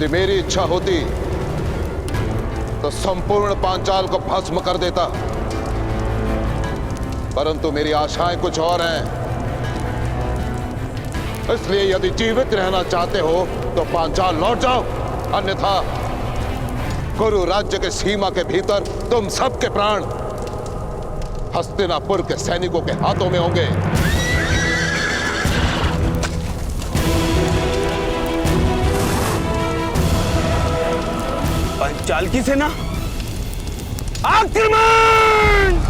यदि मेरी इच्छा होती तो संपूर्ण पांचाल को भस्म कर देता, परंतु मेरी आशाएं कुछ और हैं। इसलिए यदि जीवित रहना चाहते हो तो पांचाल लौट जाओ, अन्यथा कुरु राज्य के सीमा के भीतर तुम सबके प्राण हस्तिनापुर के सैनिकों के हाथों में होंगे। पांचाल की सेना आक्रमण!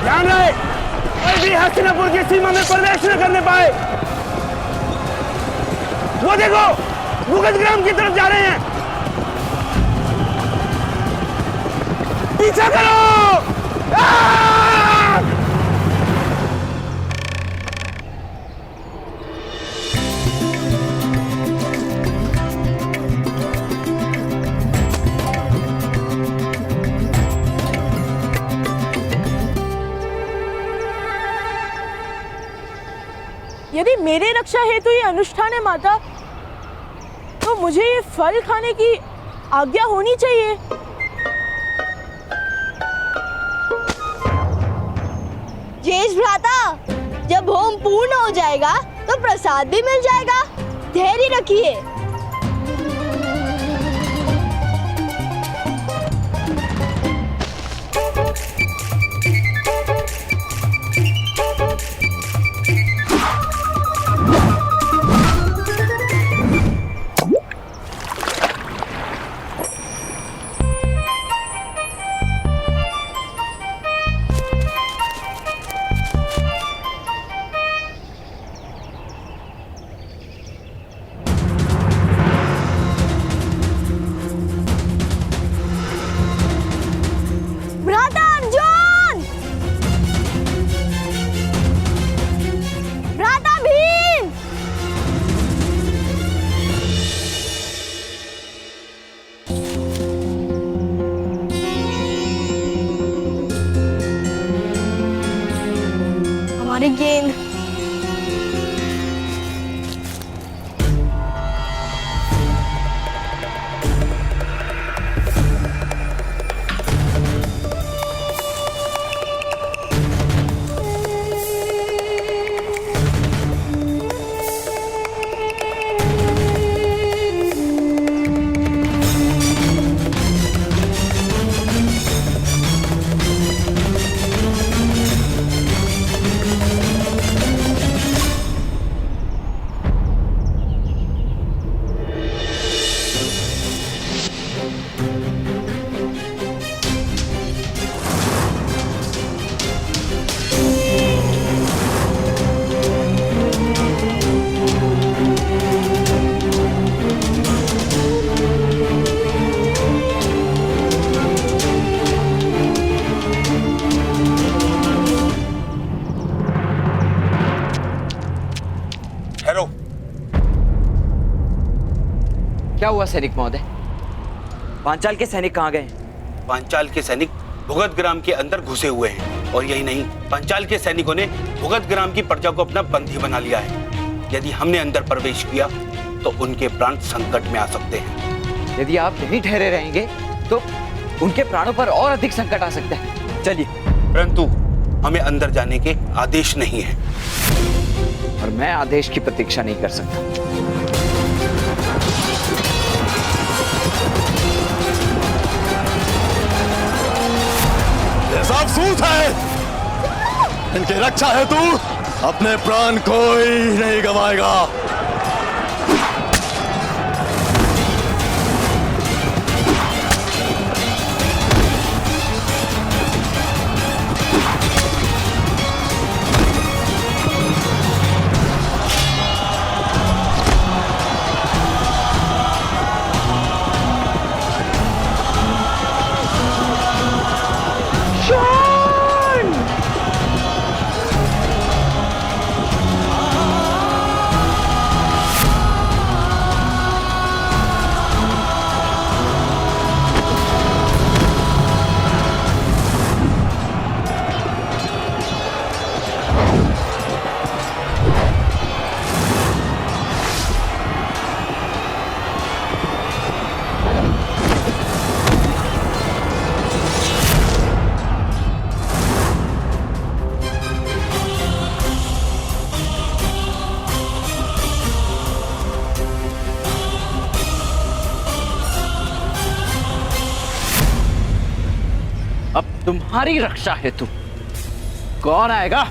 ध्यान रहे, कोई भी हस्तिनापुर की सीमा में प्रवेश न करने पाए। वो देखो, भूगतग्राम की तरफ जा रहे हैं। पीछा करो! यदि मेरे रक्षा हेतु ये अनुष्ठान है माता, तो मुझे ये फल खाने की आज्ञा होनी चाहिए। जेठ भ्राता, जब होम पूर्ण हो जाएगा तो प्रसाद भी मिल जाएगा। धैर्य रखिए। गेंद क्या हुआ सैनिक महोदय? पांचाल के सैनिक कहाँ गए? पांचाल के सैनिक भूगतग्राम के अंदर घुसे हुए हैं, और यही नहीं, पांचाल के सैनिकों ने भूगतग्राम की प्रजा को अपना बंदी बना लिया है। यदि हमने अंदर प्रवेश किया तो उनके प्राण संकट में आ सकते हैं। यदि आप यहीं ठहरे रहेंगे तो उनके प्राणों पर और अधिक संकट आ सकता है। चलिए। परंतु हमें अंदर जाने के आदेश नहीं है, और मैं आदेश की प्रतीक्षा नहीं कर सकता। अफसोस है, इनकी रक्षा हेतु अपने प्राण कोई नहीं गवाएगा। तुम्हारी रक्षा हेतु कौन आएगा?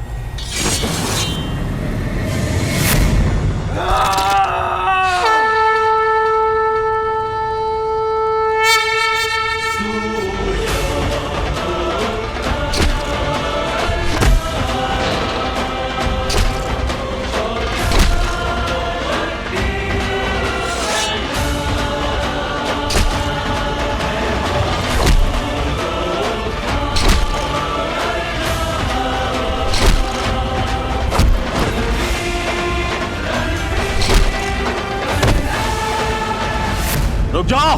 रुक जाओ,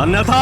अन्यथा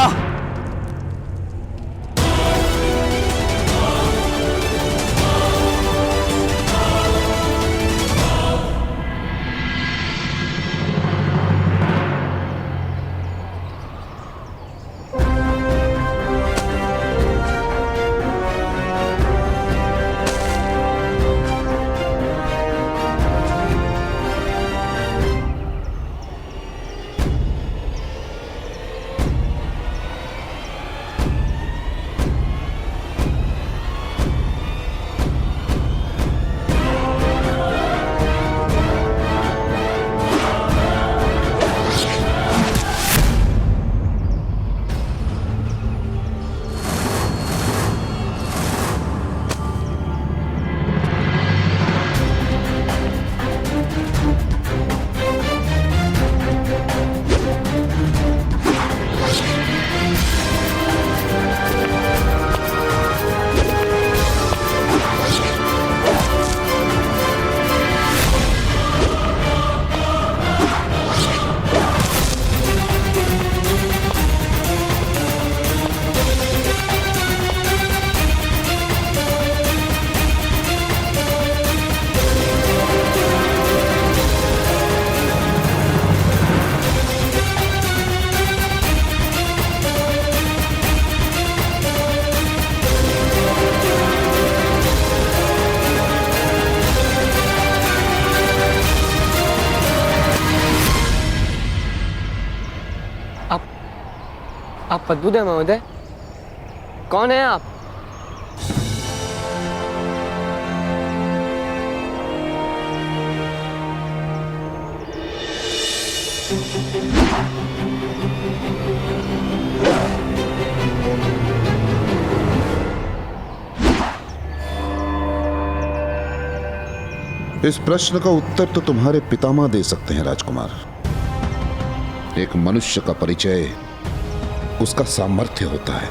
आप पद्मूदय महोदय, कौन है आप? इस प्रश्न का उत्तर तो तुम्हारे पितामह दे सकते हैं राजकुमार। एक मनुष्य का परिचय उसका सामर्थ्य होता है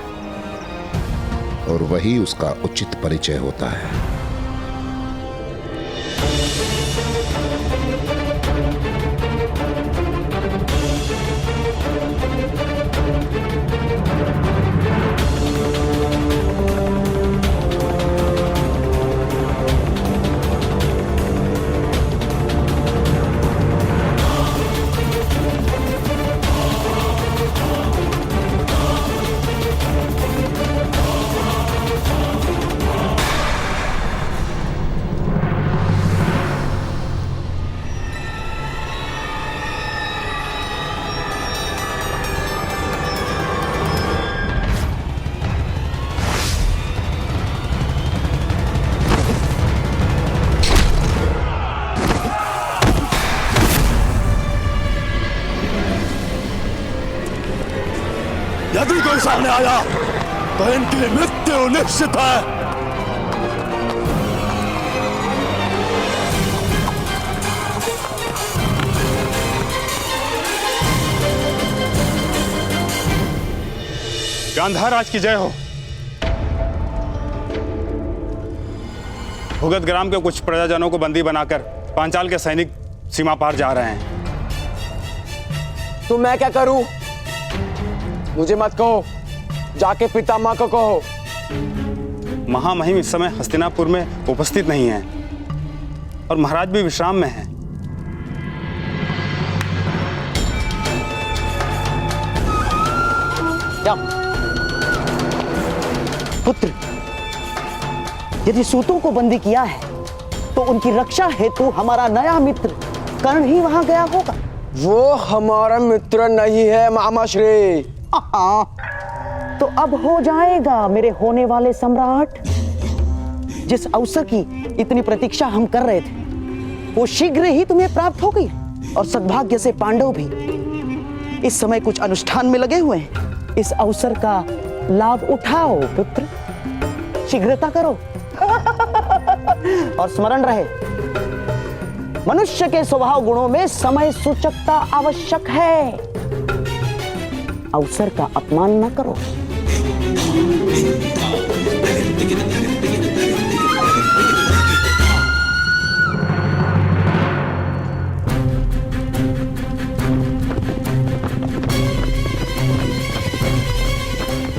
और वही उसका उचित परिचय होता है। यदि कोई सामने आया तो इनकी मृत्यु निश्चित है। गांधार राज की जय हो। भुगत ग्राम के कुछ प्रजाजनों को बंदी बनाकर पांचाल के सैनिक सीमा पार जा रहे हैं। तो मैं क्या करूं? मुझे मत कहो, जाके पितामह को कहो। महामहिम इस समय हस्तिनापुर में उपस्थित नहीं है और महाराज भी विश्राम में हैं। क्या पुत्र, यदि सूतों को बंदी किया है तो उनकी रक्षा हेतु हमारा नया मित्र कर्ण ही वहां गया होगा। वो हमारा मित्र नहीं है मामा श्री। तो अब हो जाएगा मेरे होने वाले सम्राट। जिस अवसर की इतनी प्रतीक्षा हम कर रहे थे वो शीघ्र ही तुम्हें प्राप्त हो गई, और सद्भाग्य से पांडव भी इस समय कुछ अनुष्ठान में लगे हुए हैं। इस अवसर का लाभ उठाओ पुत्र, शीघ्रता करो। और स्मरण रहे, मनुष्य के स्वभाव गुणों में समय सूचकता आवश्यक है। अवसर का अपमान न करो।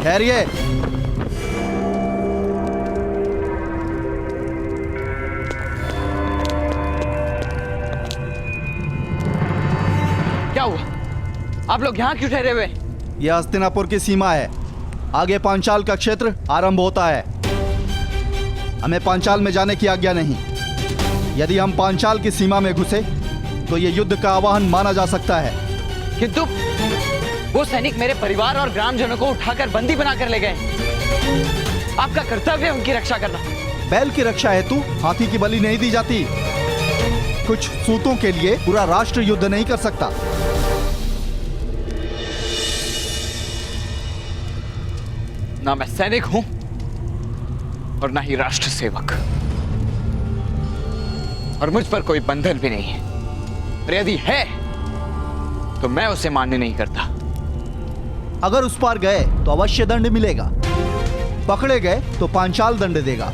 ठहरिए। क्या हुआ? आप लोग यहाँ क्यों ठहरे हुए? यह हस्तिनापुर की सीमा है, आगे पांचाल का क्षेत्र आरंभ होता है। हमें पांचाल में जाने की आज्ञा नहीं। यदि हम पांचाल की सीमा में घुसे तो यह युद्ध का आह्वान माना जा सकता है। किंतु वो सैनिक मेरे परिवार और ग्रामजनों को उठाकर बंदी बनाकर ले गए। आपका कर्तव्य है उनकी रक्षा करना। बैल की रक्षा हेतु हाथी की बलि नहीं दी जाती। कुछ सूतों के लिए पूरा राष्ट्र युद्ध नहीं कर सकता। ना मैं सैनिक हूं और ना ही राष्ट्र सेवक, और मुझ पर कोई बंधन भी नहीं है। और यदि है तो मैं उसे मान्य नहीं करता। अगर उस पार गए तो अवश्य दंड मिलेगा, पकड़े गए तो पांचाल दंड देगा,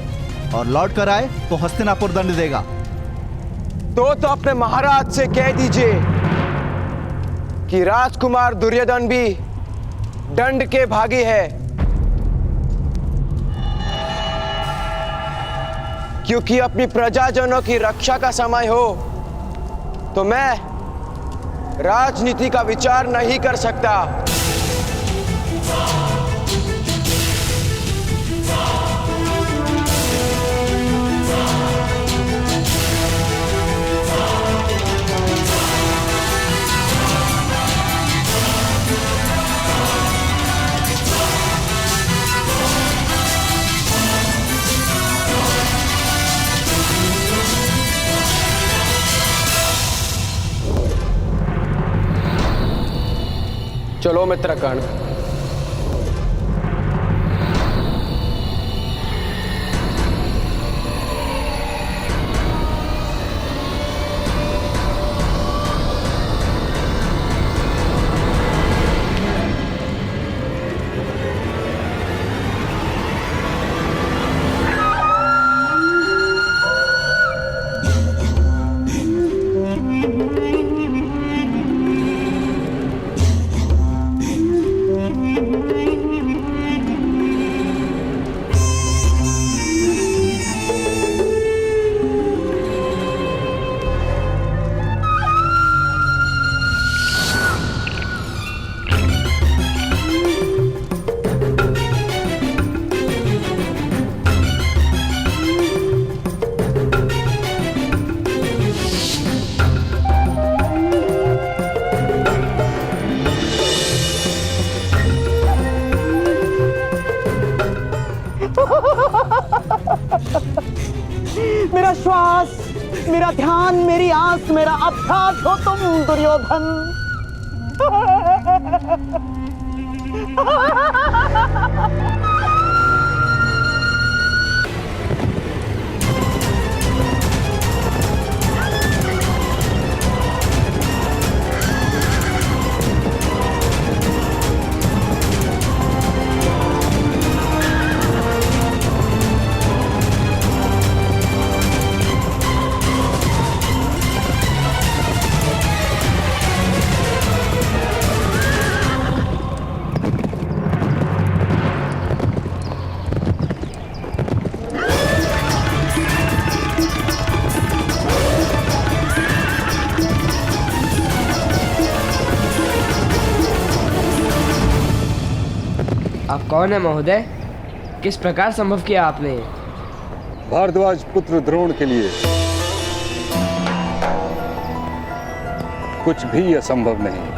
और लौट कर आए तो हस्तिनापुर दंड देगा। तो अपने महाराज से कह दीजिए कि राजकुमार दुर्योधन भी दंड के भागी है, क्योंकि अपनी प्रजाजनों की रक्षा का समय हो तो मैं राजनीति का विचार नहीं कर सकता। चलो मित्रगण, मेरा श्वास, मेरा ध्यान, मेरी आंस, मेरा अभ्यास हो तुम दुर्योधन। आप कौन है महोदय? किस प्रकार संभव किया आपने? भारद्वाज पुत्र द्रोण के लिए कुछ भी असंभव नहीं।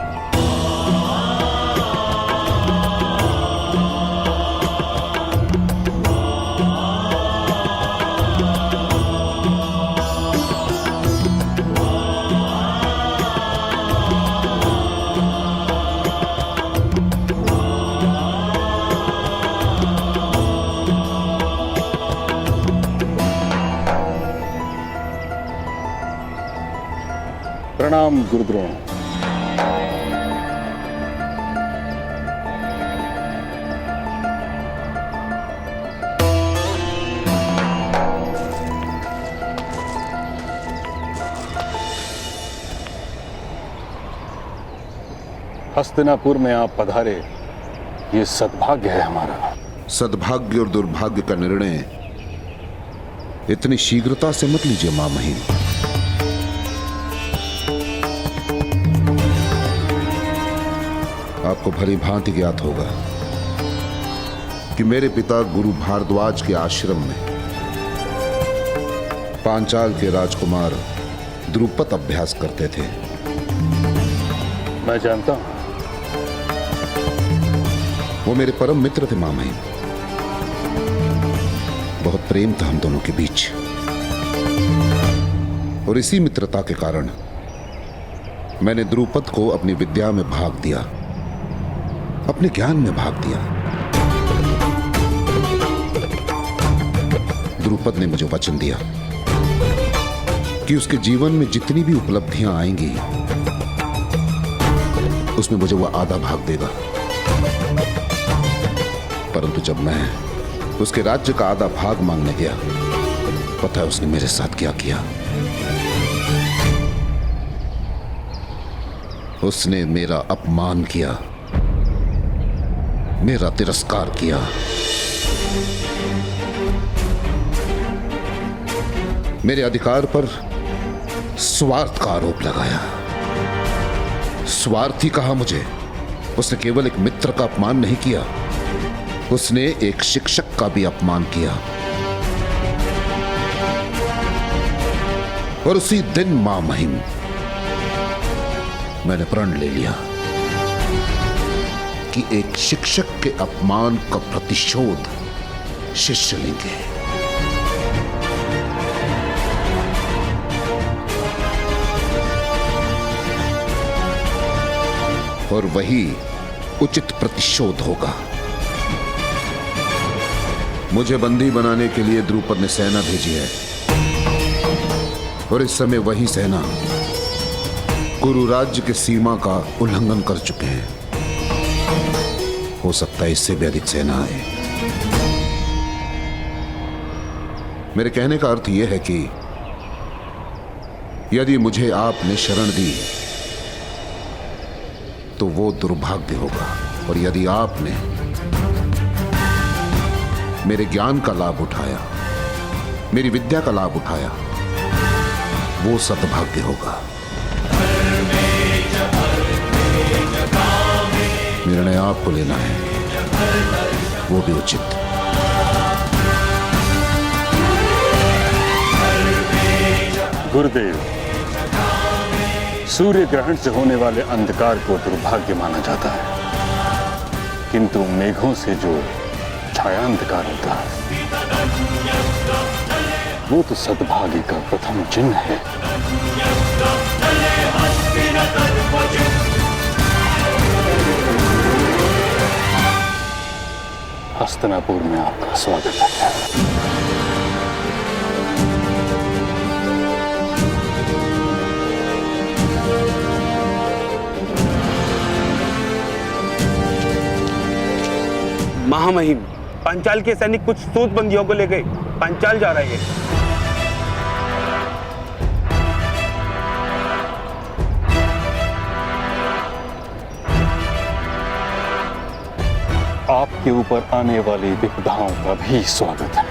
प्रणाम गुरुद्रोण। हस्तिनापुर में आप पधारे, ये सद्भाग्य है हमारा। सद्भाग्य और दुर्भाग्य का निर्णय इतनी शीघ्रता से मत लीजिए मां महिम। आपको भली भांति ज्ञात होगा कि मेरे पिता गुरु भारद्वाज के आश्रम में पांचाल के राजकुमार द्रुपद अभ्यास करते थे। मैं जानता हूं। वो मेरे परम मित्र थे मां महिम। बहुत प्रेम था हम दोनों के बीच, और इसी मित्रता के कारण मैंने द्रुपद को अपनी विद्या में भाग दिया, अपने ज्ञान में भाग दिया। द्रुपद ने मुझे वचन दिया कि उसके जीवन में जितनी भी उपलब्धियां आएंगी उसमें मुझे वह आधा भाग देगा। परंतु जब मैं उसके राज्य का आधा भाग मांगने गया, पता है उसने मेरे साथ क्या किया? उसने मेरा अपमान किया, मेरा तिरस्कार किया। मेरे अधिकार पर स्वार्थ का आरोप लगाया। स्वार्थी कहा मुझे। उसने केवल एक मित्र का अपमान नहीं किया, उसने एक शिक्षक का भी अपमान किया। और उसी दिन मां महिम मैंने प्रण ले लिया कि एक शिक्षक के अपमान का प्रतिशोध शिष्य लेंगे। और वही उचित प्रतिशोध होगा। मुझे बंदी बनाने के लिए द्रुपद ने सेना भेजी है, और इस समय वही सेना गुरु राज्य के सीमा का उल्लंघन कर चुके हैं। हो सकता है इससे भी अधिक सेना आए। मेरे कहने का अर्थ यह है कि यदि मुझे आपने शरण दी तो वो दुर्भाग्य होगा, और यदि आपने मेरे ज्ञान का लाभ उठाया, मेरी विद्या का लाभ उठाया, वो सद्भाग्य होगा। निर्णय आपको लेना है, वो भी उचित। गुरुदेव, सूर्य ग्रहण से होने वाले अंधकार को दुर्भाग्य माना जाता है, किंतु मेघों से जो छाया अंधकार होता है वो तो सद्भाग्य का प्रथम चिन्ह है। हस्तिनापुर में आपका स्वागत है। महामहिम, पांचाल के सैनिक कुछ सूत बंदियों को ले गए पांचाल जा रहे हैं। आपके ऊपर आने वाली विपदाओं का भी स्वागत है।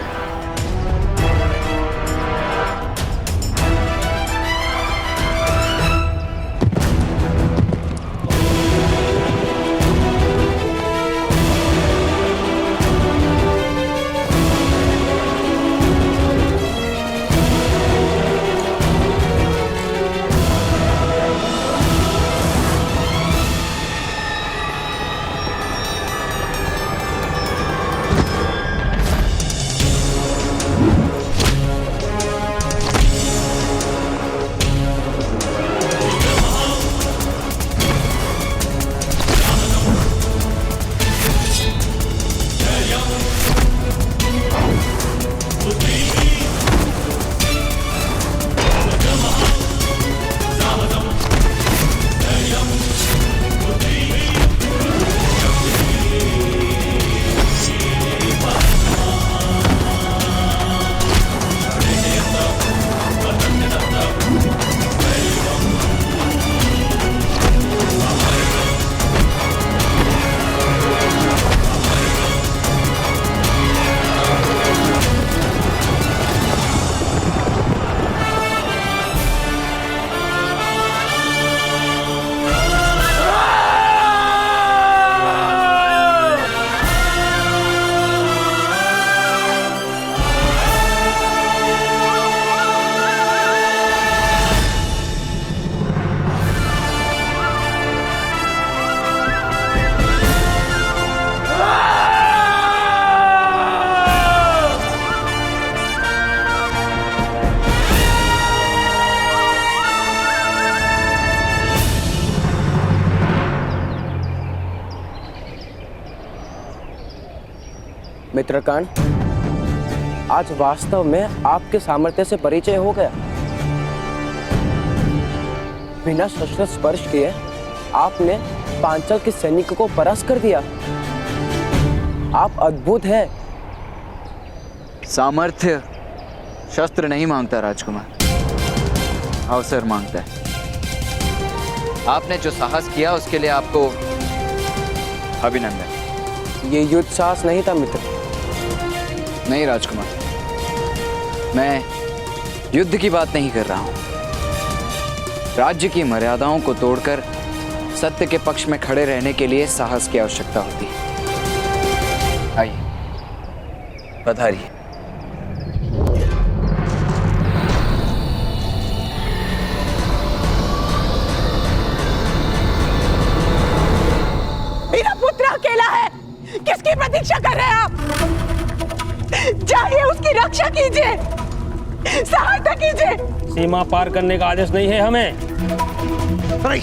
मित्रकांड, आज वास्तव में आपके सामर्थ्य से परिचय हो गया। बिना शस्त्र स्पर्श किए आपने पांचाल के सैनिकों को परास्त कर दिया। आप अद्भुत हैं। सामर्थ्य शस्त्र नहीं मांगता राजकुमार, अवसर मांगता है। आपने जो साहस किया उसके लिए आपको अभिनंदन। ये युद्ध साहस नहीं था मित्र। नहीं राजकुमार, मैं युद्ध की बात नहीं कर रहा हूं। राज्य की मर्यादाओं को तोड़कर सत्य के पक्ष में खड़े रहने के लिए साहस की आवश्यकता होती है। आइए, पधारिए। मेरा पुत्र अकेला है, किसकी प्रतीक्षा कर रहे हैं आप? जाइए, उसकी रक्षा कीजिए, सहायता कीजिए। सीमा पार करने का आदेश नहीं है हमें। अरे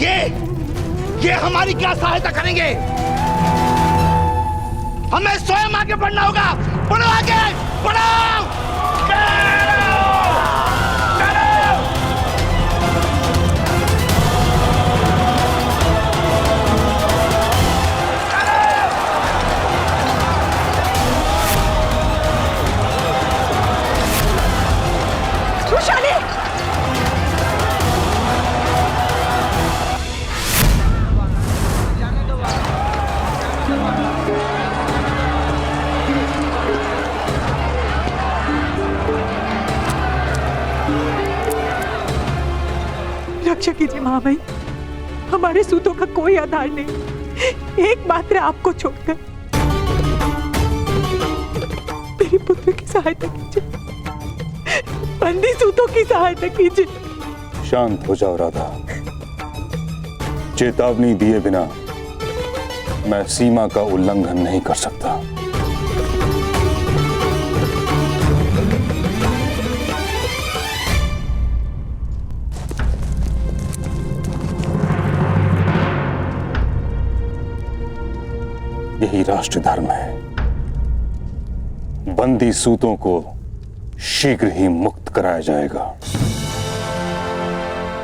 ये हमारी क्या सहायता करेंगे? हमें स्वयं आगे बढ़ना होगा। बढ़ो आगे, बढ़ो। रक्षा कीजिए महामहिम, हमारे सूतों का कोई आधार नहीं, एकमात्र आपको छोड़कर। मेरे पुत्र की सहायता कीजिए, बंदी सूतों की सहायता कीजिए। शांत हो जाओ राधा। चेतावनी दिए बिना मैं सीमा का उल्लंघन नहीं कर सकता। यही राष्ट्र धर्म है। बंदी सूतों को शीघ्र ही मुक्त कराया जाएगा।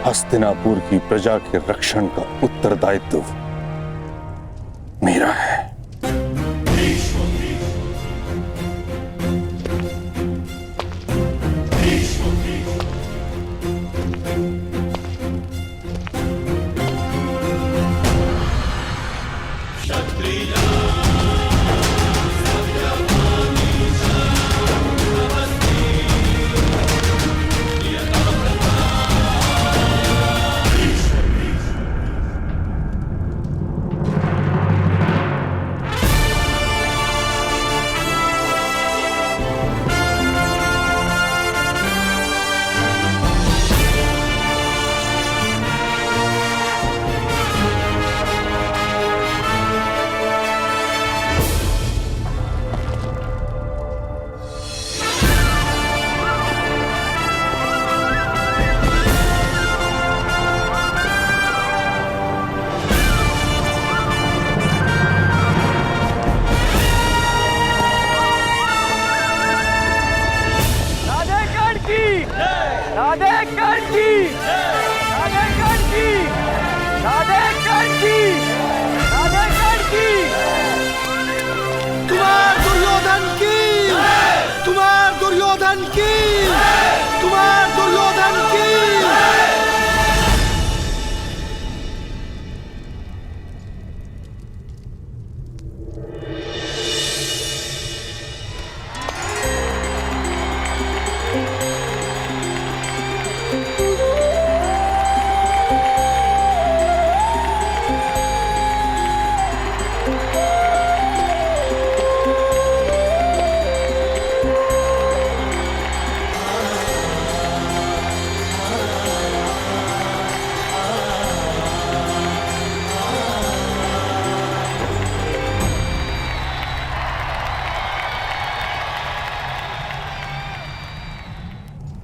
हस्तिनापुर की प्रजा के रक्षण का उत्तरदायित्व मेरा है।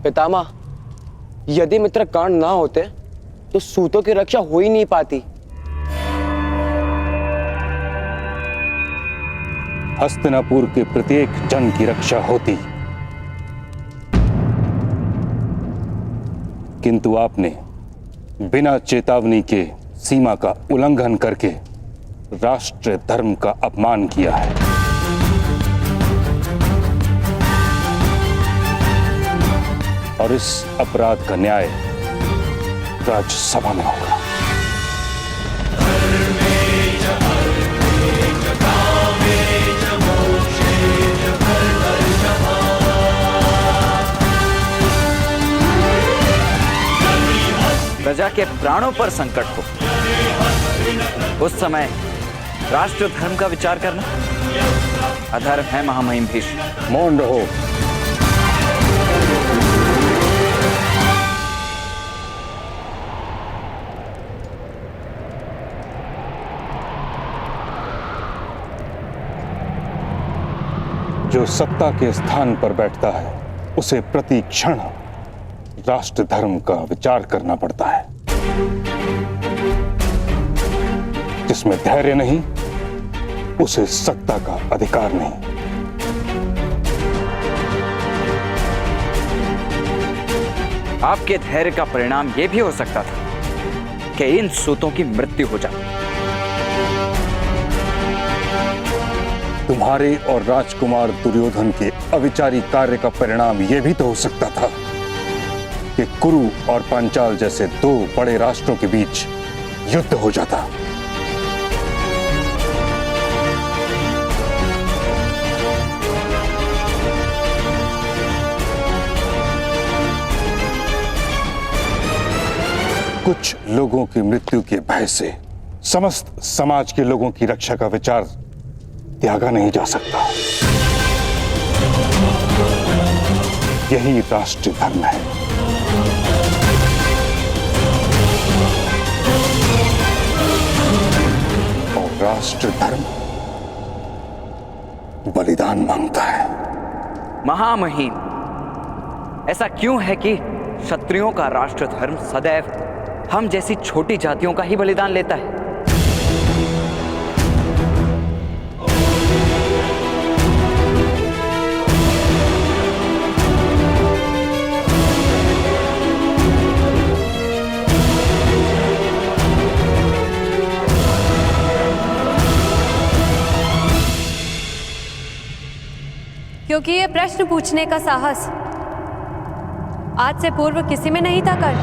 पितामह, यदि मित्र कांड ना होते तो सूतों की रक्षा हो ही नहीं पाती। हस्तिनापुर के प्रत्येक जन की रक्षा होती, किंतु आपने बिना चेतावनी के सीमा का उल्लंघन करके राष्ट्र धर्म का अपमान किया है। और इस अपराध का न्याय राज्यसभा में होगा। प्रजा के प्राणों पर संकट हो उस समय राष्ट्र धर्म का विचार करना अधर्म है। महामहिम भीष्म, मौन रहो। जो सत्ता के स्थान पर बैठता है उसे प्रति क्षण राष्ट्र धर्म का विचार करना पड़ता है। जिसमें धैर्य नहीं उसे सत्ता का अधिकार नहीं। आपके धैर्य का परिणाम यह भी हो सकता था कि इन सूतों की मृत्यु हो जाए। तुम्हारे और राजकुमार दुर्योधन के अविचारी कार्य का परिणाम यह भी तो हो सकता था कि कुरु और पांचाल जैसे दो बड़े राष्ट्रों के बीच युद्ध हो जाता। कुछ लोगों की मृत्यु के भय से समस्त समाज के लोगों की रक्षा का विचार त्यागा नहीं जा सकता। यही राष्ट्र धर्म है। और राष्ट्र धर्म बलिदान मांगता है। महामहिम, ऐसा क्यों है कि क्षत्रियों का राष्ट्र धर्म सदैव हम जैसी छोटी जातियों का ही बलिदान लेता है? क्योंकि ये प्रश्न पूछने का साहस आज से पूर्व किसी में नहीं था कर।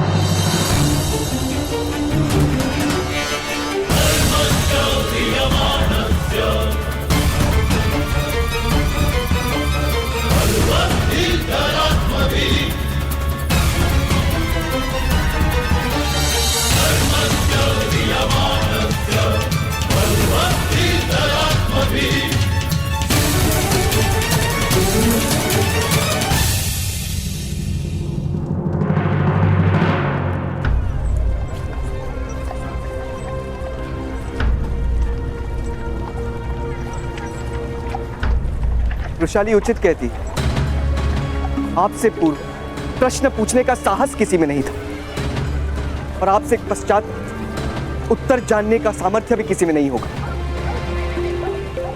वृषाली उचित कहती, आपसे पूर्व प्रश्न पूछने का साहस किसी में नहीं था और आपसे पश्चात उत्तर जानने का सामर्थ्य भी किसी में नहीं होगा।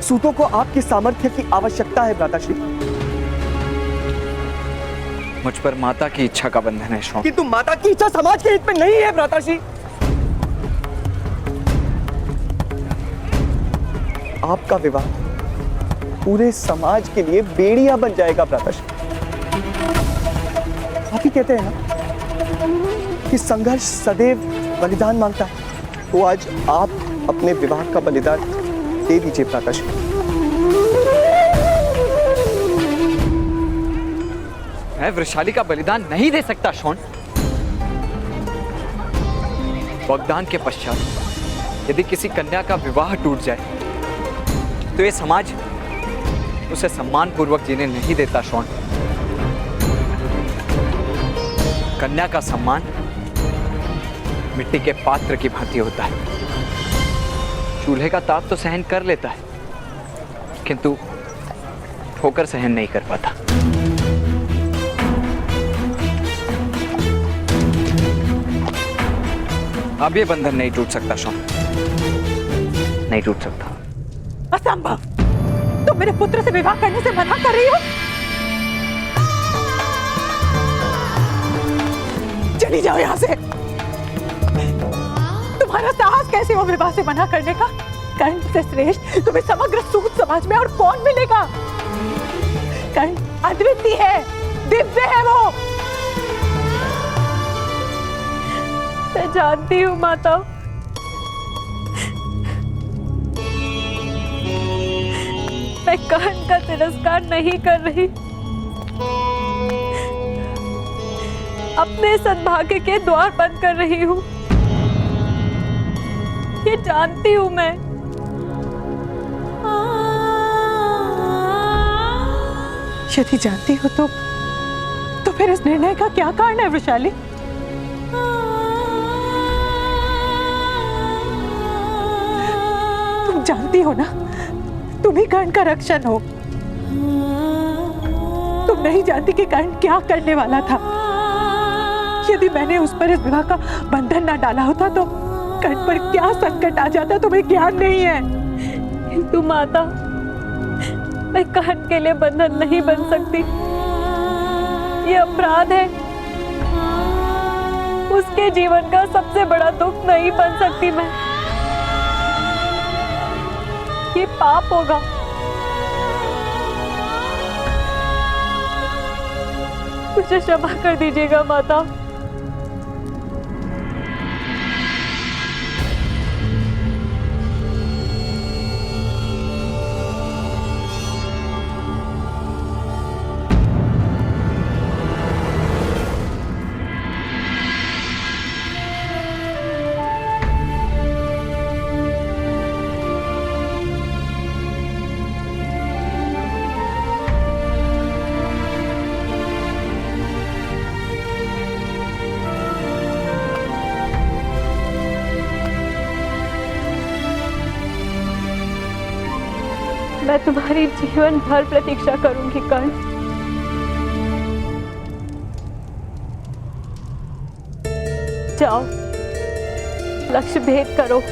सूतों को आपकी सामर्थ्य की आवश्यकता है भ्राताश्री। मुझ पर माता की इच्छा का बंधन है शौन। किंतु माता की इच्छा समाज के हित में नहीं है भ्राताश्री। आपका विवाह पूरे समाज के लिए बेड़िया बन जाएगा भ्राताश्री। आप ही कहते हैं ना कि संघर्ष सदैव बलिदान मांगता है, तो आज आप अपने विवाह का बलिदान दे दीजिए भ्राताश्री। मैं वृषाली का बलिदान नहीं दे सकता शौन। वाग्दान के पश्चात यदि किसी कन्या का विवाह टूट जाए तो ये समाज उसे सम्मान पूर्वक जीने नहीं देता शौन। कन्या का सम्मान मिट्टी के पात्र की भांति होता है। चूल्हे का ताप तो सहन कर लेता है, किंतु ठोकर सहन नहीं कर पाता। अब ये बंधन नहीं टूट सकता शौन, नहीं टूट सकता। असंभव। तुम मेरे पुत्र से विवाह करने से मना कर रही हो? चली जाओ यहाँ से। तुम्हारा साहस कैसे हो विवाह से मना करने का? कर्ण से श्रेष्ठ तुम्हें समग्र सूत समाज में और कौन मिलेगा? कर्ण अद्वितीय है, दिव्य है वो। मैं जानती हूँ माता, मैं कर्ण का तिरस्कार नहीं कर रही, अपने सद्भाग्य के द्वार बंद कर रही हूँ। ये जानती हूँ मैं। यदि जानती हो तो फिर इस निर्णय का क्या कारण है वृषाली? तुम जानती हो ना, तुम ही कर्ण का रक्षण हो। तुम नहीं जानती कि कर्ण क्या करने वाला था। यदि मैंने उस पर इस विवाह का बंधन ना डाला होता तो कर्ण पर क्या संकट आ जाता, तुम्हें ज्ञान नहीं है। किंतु माता, मैं कर्ण के लिए बंधन नहीं बन सकती। ये अपराध है। उसके जीवन का सबसे बड़ा दुख नहीं बन सकती मैं। ये पाप होगा। मुझे क्षमा कर दीजिएगा माता। मैं तुम्हारी जीवन भर प्रतीक्षा करूंगी कर्ण। जाओ, लक्ष्य भेद करो।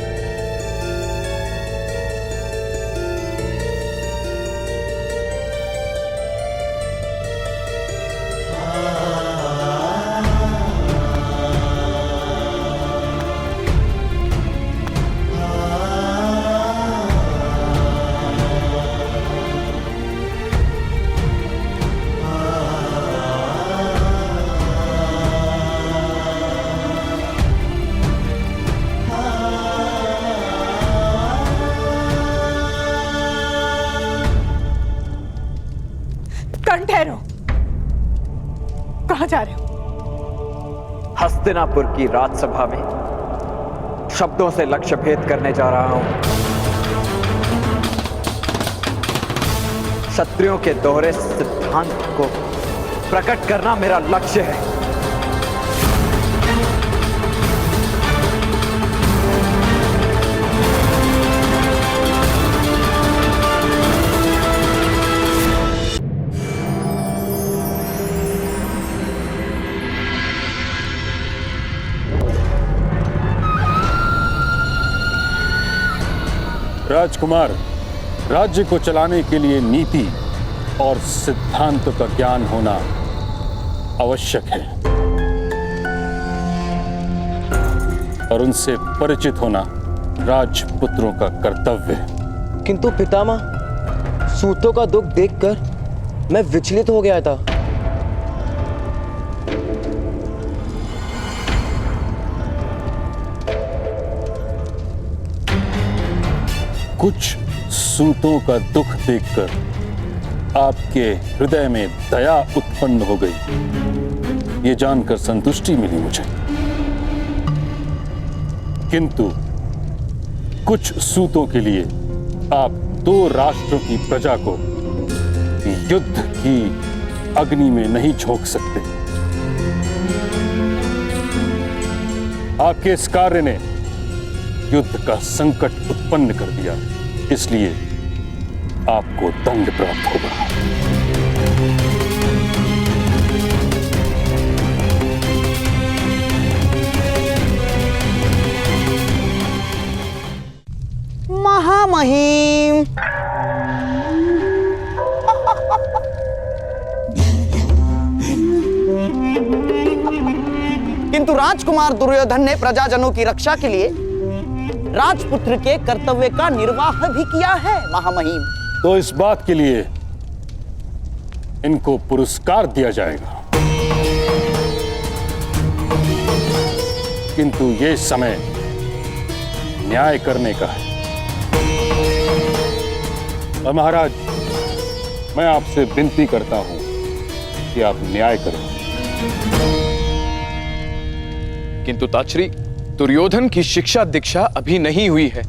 ठहरो, कहां जा रहे हो? हस्तिनापुर की राजसभा में शब्दों से लक्ष्य भेद करने जा रहा हूं। क्षत्रियों के दोहरे सिद्धांत को प्रकट करना मेरा लक्ष्य है। राजकुमार, राज्य को चलाने के लिए नीति और सिद्धांतों का ज्ञान होना आवश्यक है और उनसे परिचित होना राजपुत्रों का कर्तव्य है। किंतु पितामह, सूतों का दुख देखकर मैं विचलित हो गया था। कुछ सूतों का दुख देखकर आपके हृदय में दया उत्पन्न हो गई, ये जानकर संतुष्टि मिली मुझे। किंतु कुछ सूतों के लिए आप दो राष्ट्रों की प्रजा को युद्ध की अग्नि में नहीं झोंक सकते। आपके इस कार्य ने युद्ध का संकट उत्पन्न कर दिया, इसलिए आपको दंड प्राप्त होगा। महामहिम, किंतु राजकुमार दुर्योधन ने प्रजाजनों की रक्षा के लिए राजपुत्र के कर्तव्य का निर्वाह भी किया है महामहिम। तो इस बात के लिए इनको पुरस्कार दिया जाएगा, किंतु ये समय न्याय करने का है। और महाराज, मैं आपसे विनती करता हूं कि आप न्याय करें। किंतु ताचरी, दुर्योधन की शिक्षा दीक्षा अभी नहीं हुई है,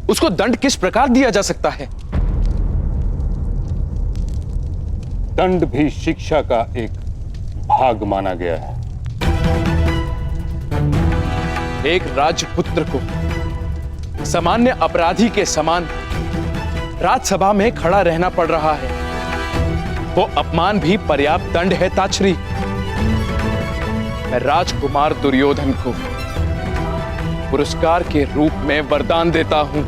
उसको दंड किस प्रकार दिया जा सकता है? दंड भी शिक्षा का एक भाग माना गया है। एक राजपुत्र को सामान्य अपराधी के समान राजसभा में खड़ा रहना पड़ रहा है, वो अपमान भी पर्याप्त दंड है ताचरी। मैं राजकुमार दुर्योधन को पुरस्कार के रूप में वरदान देता हूं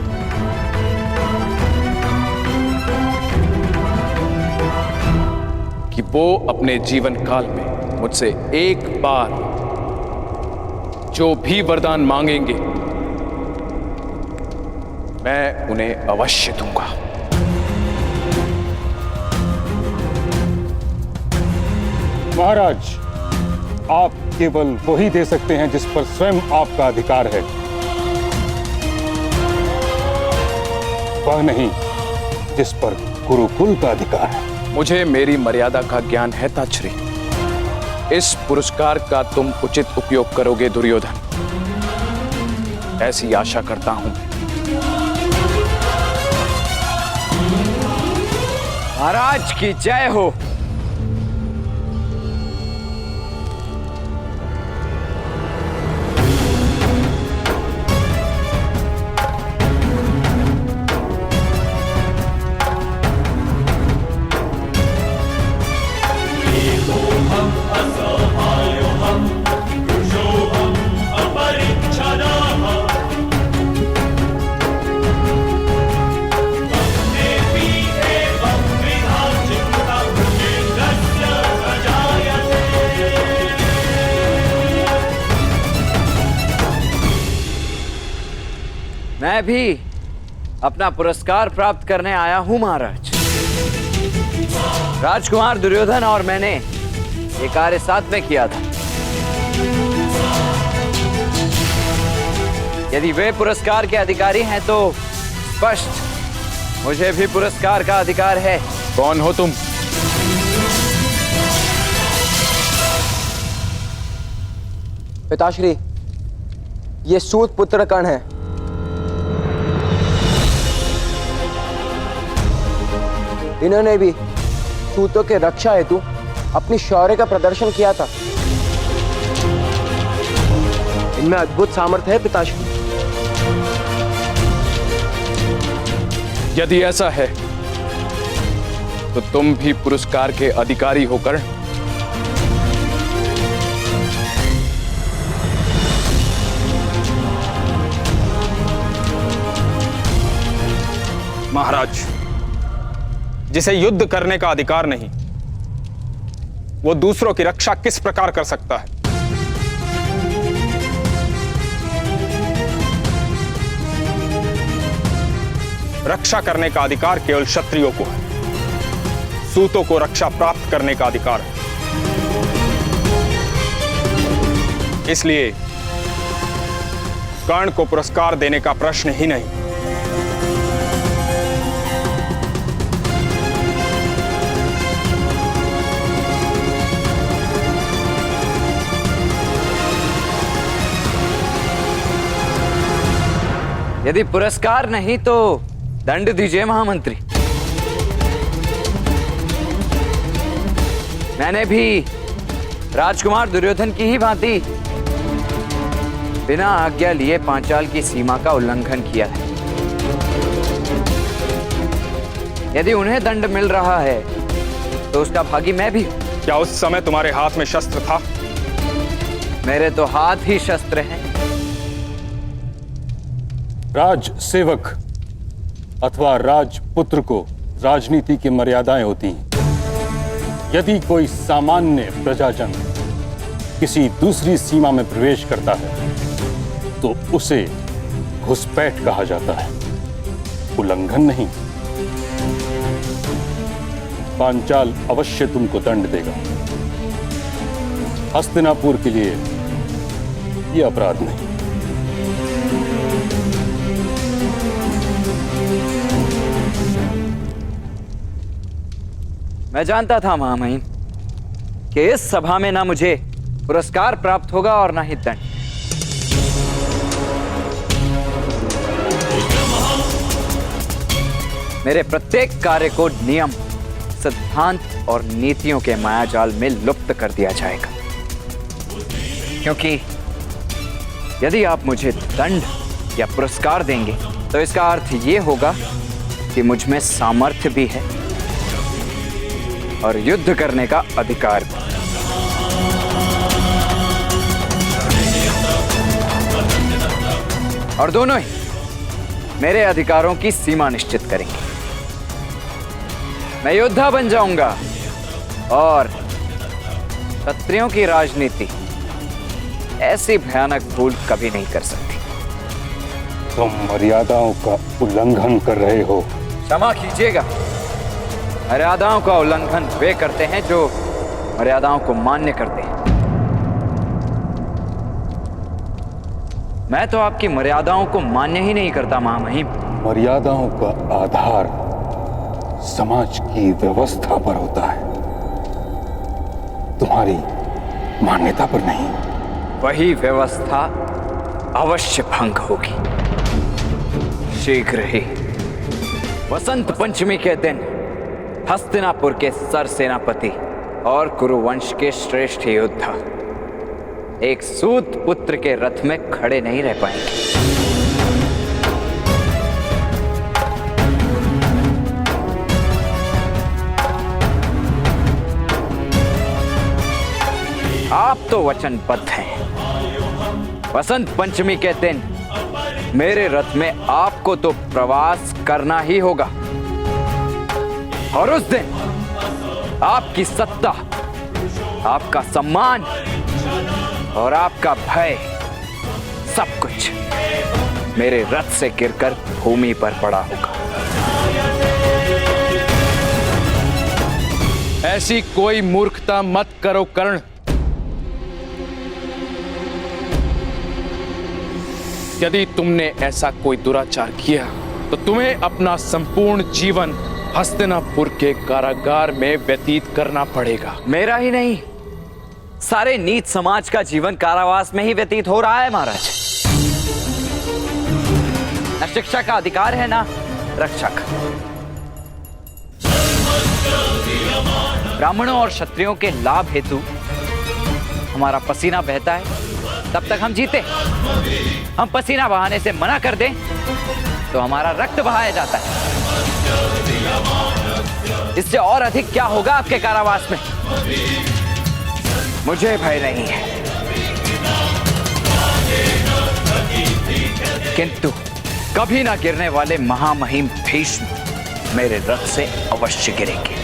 कि वो अपने जीवन काल में मुझसे एक बार जो भी वरदान मांगेंगे मैं उन्हें अवश्य दूंगा। महाराज, आप केवल वही दे सकते हैं जिस पर स्वयं आपका अधिकार है, वह नहीं जिस पर गुरुकुल का अधिकार है। मुझे मेरी मर्यादा का ज्ञान है ताचरी। इस पुरस्कार का तुम उचित उपयोग करोगे दुर्योधन, ऐसी आशा करता हूं। महाराज की जय हो। मैं भी अपना पुरस्कार प्राप्त करने आया हूं महाराज। राजकुमार दुर्योधन और मैंने ये कार्य साथ में किया था। यदि वे पुरस्कार के अधिकारी हैं तो स्पष्ट मुझे भी पुरस्कार का अधिकार है। कौन हो तुम? पिताश्री, ये सूत पुत्र कर्ण है। इन्होंने भी सूतों के रक्षा हेतु अपनी शौर्य का प्रदर्शन किया था। इनमें अद्भुत सामर्थ्य है पिताश्री। यदि ऐसा है तो तुम भी पुरस्कार के अधिकारी होकर महाराज, जिसे युद्ध करने का अधिकार नहीं, वो दूसरों की रक्षा किस प्रकार कर सकता है? रक्षा करने का अधिकार केवल क्षत्रियों को है। सूतों को रक्षा प्राप्त करने का अधिकार है। इसलिए कर्ण को पुरस्कार देने का प्रश्न ही नहीं। यदि पुरस्कार नहीं तो दंड दीजिए महामंत्री। मैंने भी राजकुमार दुर्योधन की ही भांति बिना आज्ञा लिए पांचाल की सीमा का उल्लंघन किया है। यदि उन्हें दंड मिल रहा है तो उसका भागी मैं भी। क्या उस समय तुम्हारे हाथ में शस्त्र था? मेरे तो हाथ ही शस्त्र हैं। राज सेवक अथवा राजपुत्र को राजनीति की मर्यादाएं होती हैं। यदि कोई सामान्य प्रजाजन किसी दूसरी सीमा में प्रवेश करता है तो उसे घुसपैठ कहा जाता है, उल्लंघन नहीं। पांचाल अवश्य तुमको दंड देगा। हस्तिनापुर के लिए यह अपराध नहीं। मैं जानता था महामहिम कि इस सभा में ना मुझे पुरस्कार प्राप्त होगा और ना ही दंड। मेरे प्रत्येक कार्य को नियम, सिद्धांत और नीतियों के मायाजाल में लुप्त कर दिया जाएगा, क्योंकि यदि आप मुझे दंड या पुरस्कार देंगे तो इसका अर्थ यह होगा कि मुझ में सामर्थ्य भी है और युद्ध करने का अधिकार भी। और दोनों ही मेरे अधिकारों की सीमा निश्चित करेंगे। मैं योद्धा बन जाऊंगा और क्षत्रियों की राजनीति ऐसी भयानक भूल कभी नहीं कर सकती। तुम मर्यादाओं का उल्लंघन कर रहे हो। क्षमा कीजिएगा, मर्यादाओं का उल्लंघन वे करते हैं जो मर्यादाओं को मान्य करते हैं। मैं तो आपकी मर्यादाओं को मान्य ही नहीं करता महामहिम। मर्यादाओं का आधार समाज की व्यवस्था पर होता है, तुम्हारी मान्यता पर नहीं। वही व्यवस्था अवश्य भंग होगी शीघ्र ही। वसंत पंचमी के दिन हस्तिनापुर के सर सेनापति और कुरुवंश के श्रेष्ठ योद्धा एक सूत पुत्र के रथ में खड़े नहीं रह पाएंगे। आप तो वचनबद्ध हैं। वसंत पंचमी के दिन मेरे रथ में आपको तो प्रवास करना ही होगा और उस दिन आपकी सत्ता, आपका सम्मान और आपका भय, सब कुछ मेरे रथ से गिरकर भूमि पर पड़ा होगा। ऐसी कोई मूर्खता मत करो कर्ण। यदि तुमने ऐसा कोई दुराचार किया तो तुम्हें अपना संपूर्ण जीवन हस्तिनापुर के कारागार में व्यतीत करना पड़ेगा। मेरा ही नहीं, सारे नीच समाज का जीवन कारावास में ही व्यतीत हो रहा है महाराज। न शिक्षा का अधिकार है ना रक्षा का। ब्राह्मणों और क्षत्रियों के लाभ हेतु हमारा पसीना बहता है, तब तक हम जीते। हम पसीना बहाने से मना कर दें तो हमारा रक्त बहाया जाता है। इससे और अधिक क्या होगा आपके कारावास में? मुझे भय नहीं है, किंतु कभी ना गिरने वाले महामहिम भीष्म मेरे रथ से अवश्य गिरेंगे।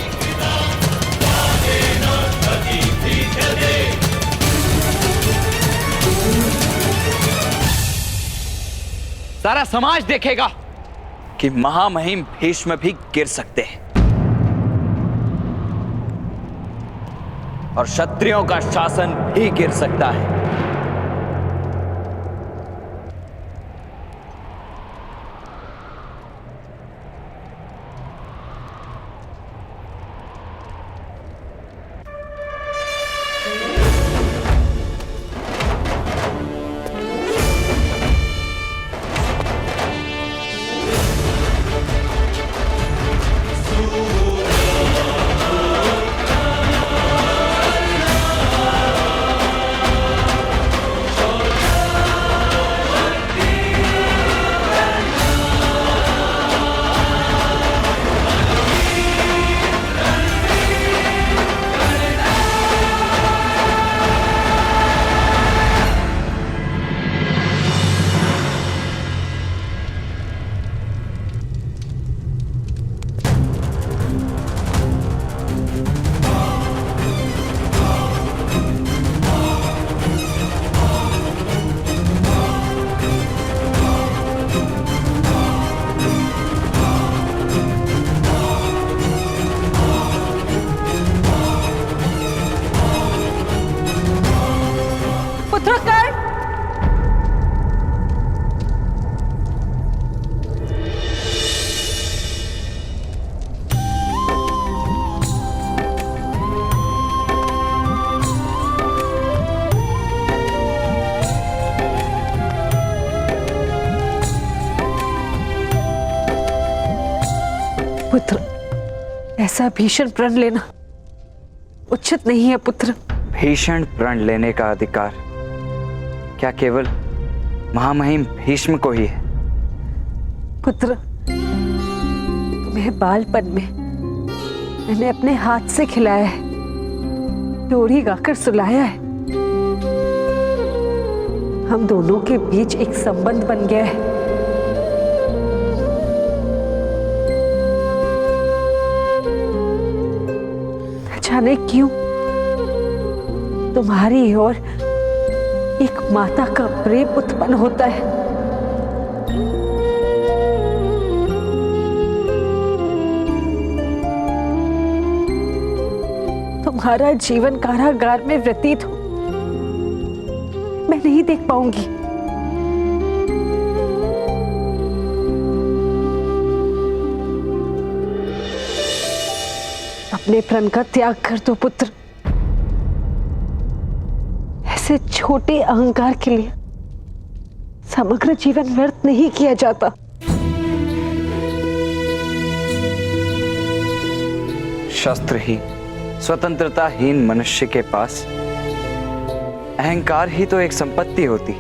सारा समाज देखेगा कि महामहिम भीष्म भी गिर सकते हैं और क्षत्रियों का शासन भी गिर सकता है। पुत्र, ऐसा भीषण प्रण लेना उचित नहीं है पुत्र। भीषण प्रण लेने का अधिकार क्या केवल महामहिम भीष्म को ही है? पुत्र, तुम्हें बालपन में मैंने अपने हाथ से खिलाया है, लोरी गाकर सुलाया है। हम दोनों के बीच एक संबंध बन गया है। न जाने क्यों तुम्हारी ओर एक माता का प्रेम उत्पन्न होता है। तुम्हारा जीवन कारागार में व्यतीत हो मैं नहीं देख पाऊंगी। अपने प्रण का त्याग कर दो पुत्र। ऐसे छोटे अहंकार के लिए समग्र जीवन व्यर्थ नहीं किया जाता। शस्त्रहीन, स्वतंत्रताहीन मनुष्य के पास अहंकार ही तो एक संपत्ति होती,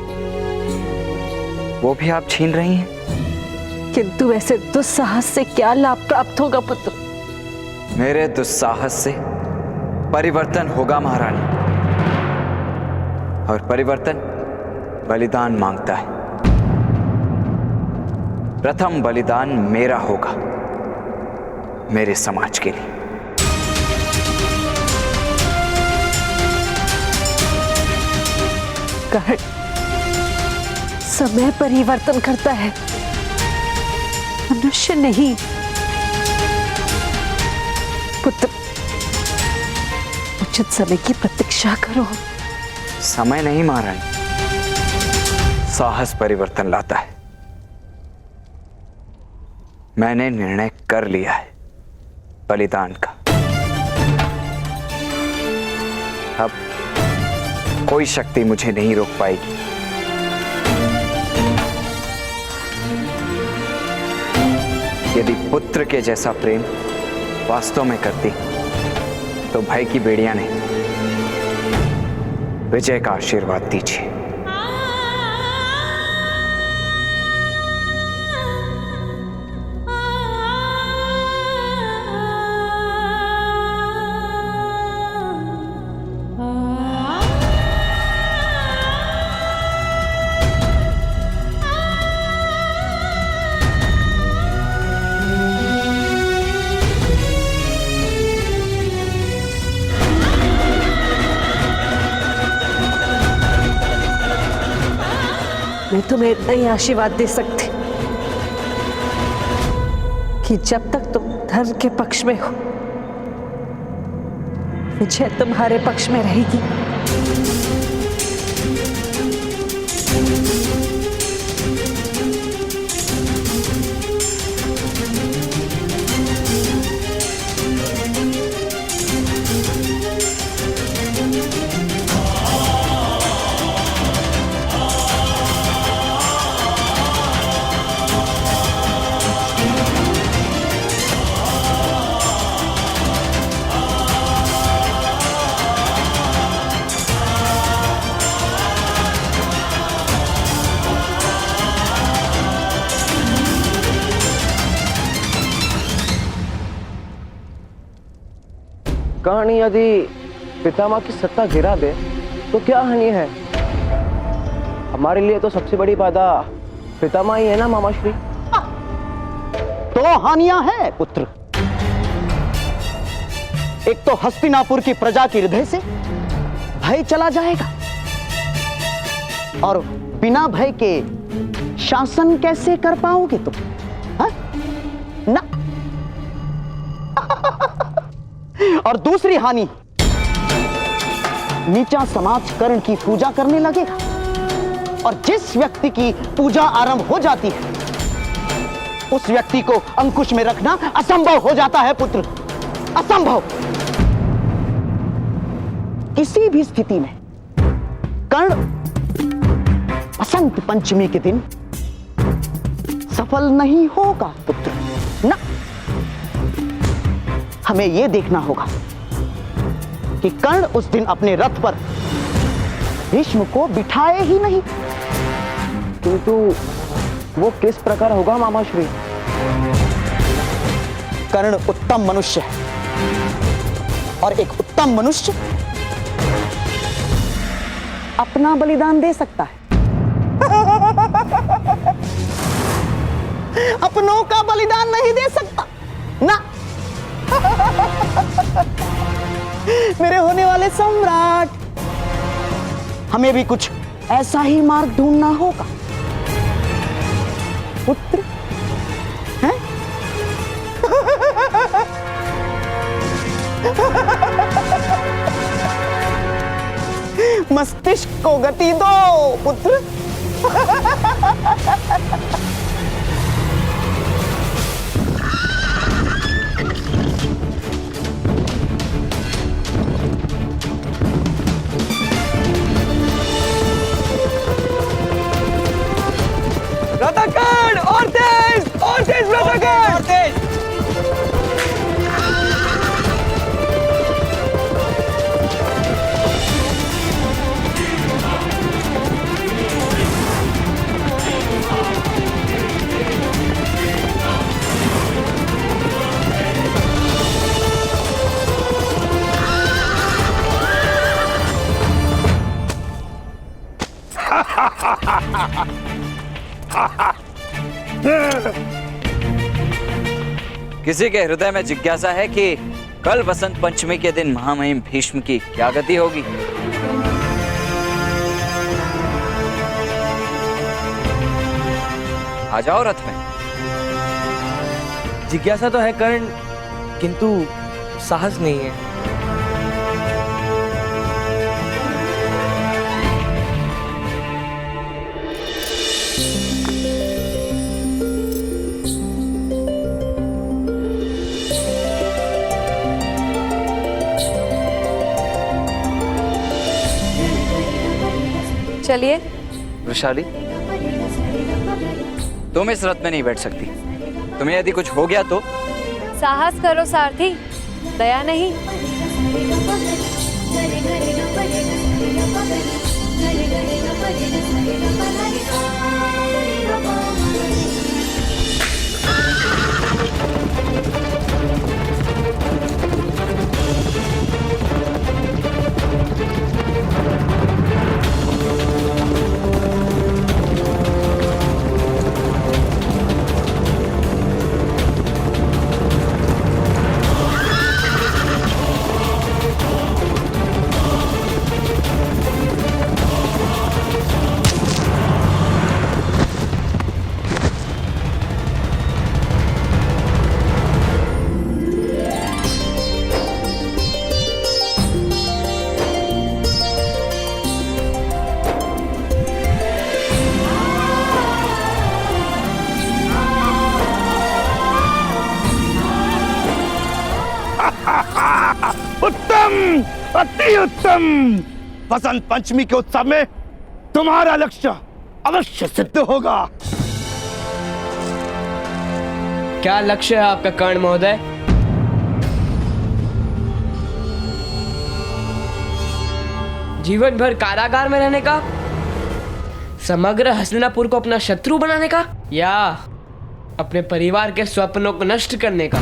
वो भी आप छीन रही हैं। किंतु ऐसे दुस्साहस से क्या लाभ प्राप्त होगा पुत्र? मेरे दुस्साहस से परिवर्तन होगा महारानी, और परिवर्तन बलिदान मांगता है। प्रथम बलिदान मेरा होगा, मेरे समाज के लिए। कर्ण, समय परिवर्तन करता है, मनुष्य नहीं। पुत्र, उचित समय की प्रतीक्षा करो। समय नहीं महारानी, साहस परिवर्तन लाता है। मैंने निर्णय कर लिया है बलिदान का। अब कोई शक्ति मुझे नहीं रोक पाएगी। यदि पुत्र के जैसा प्रेम वास्तव में करती तो भय की बेड़ियां नहीं, विजय का आशीर्वाद दीजिए। मैं तुम्हें इतना ही आशीर्वाद दे सकती कि जब तक तुम धर्म के पक्ष में हो, विजय तुम्हारे पक्ष में रहेगी। कहानी यदि पितामह की सत्ता गिरा दे तो क्या हानि है? हमारे लिए तो सबसे बड़ी बाधा पितामह ही है ना मामाश्री। तो हानियां हैं पुत्र। एक तो हस्तिनापुर की प्रजा के हृदय से भय चला जाएगा, और बिना भय के शासन कैसे कर पाओगे तुम? हा? ना। और दूसरी हानि, नीचा समाज कर्ण की पूजा करने लगेगा, और जिस व्यक्ति की पूजा आरंभ हो जाती है उस व्यक्ति को अंकुश में रखना असंभव हो जाता है पुत्र, असंभव। किसी भी स्थिति में कर्ण बसंत पंचमी के दिन सफल नहीं होगा पुत्र, ना। हमें यह देखना होगा कि कर्ण उस दिन अपने रथ पर भीष्म को बिठाए ही नहीं। किंतु वो किस प्रकार होगा मामाश्री? कर्ण उत्तम मनुष्य है और एक उत्तम मनुष्य अपना बलिदान दे सकता है। अपनों का बलिदान नहीं दे सकता ना। मेरे होने वाले सम्राट, हमें भी कुछ ऐसा ही मार्ग ढूंढना होगा। पुत्र हैं? मस्तिष्क को गति दो पुत्र। रथाकर्ण और तेज रथाकर्ण और तेज। किसी के हृदय में जिज्ञासा है कि कल वसंत पंचमी के दिन महामहिम भीष्म की क्या गति होगी? आ जाओ रथ में। जिज्ञासा तो है कर्ण, किंतु साहस नहीं है। चलिए। वृषाली, तुम इस रथ में नहीं बैठ सकती। तुम्हें यदि कुछ हो गया तो? साहस करो सारथी, दया नहीं। उत्तम, अति उत्तम। वसंत पंचमी के उत्सव में तुम्हारा लक्ष्य अवश्य सिद्ध होगा। क्या लक्ष्य है आपका कर्ण महोदय? जीवन भर कारागार में रहने का, समग्र हस्तिनापुर को अपना शत्रु बनाने का, या अपने परिवार के स्वप्नों को नष्ट करने का?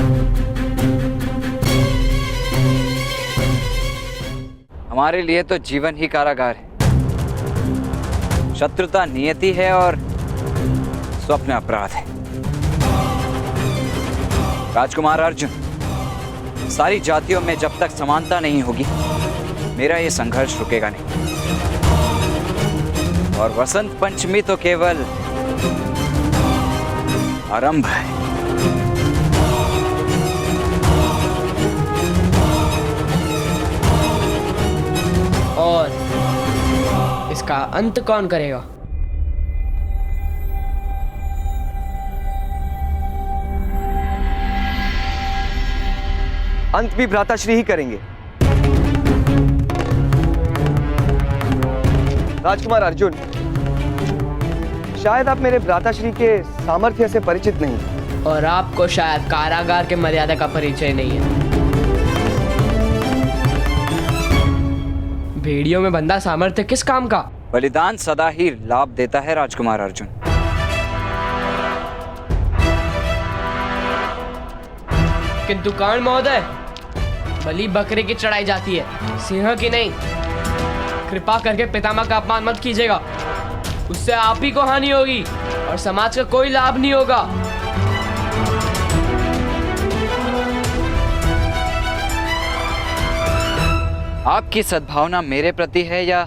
हमारे लिए तो जीवन ही कारागार है। शत्रुता नियति है और स्वप्न अपराध है। राजकुमार अर्जुन, सारी जातियों में जब तक समानता नहीं होगी, मेरा ये संघर्ष रुकेगा नहीं। और वसंत पंचमी तो केवल आरंभ है। और इसका अंत कौन करेगा? अंत भी भ्राताश्री ही करेंगे। राजकुमार अर्जुन, शायद आप मेरे भ्राताश्री के सामर्थ्य से परिचित नहीं, और आपको शायद कारागार के मर्यादा का परिचय नहीं है। भेड़ियों में बंधा सामर्थ्य किस काम का? बलिदान सदा ही लाभ देता है राजकुमार अर्जुन। किंतु कर्ण महोदय, बलि बकरे की चढ़ाई जाती है, सिंह की नहीं। कृपा करके पितामह का अपमान मत कीजिएगा, उससे आप ही को हानि होगी और समाज का कोई लाभ नहीं होगा। आपकी सद्भावना मेरे प्रति है या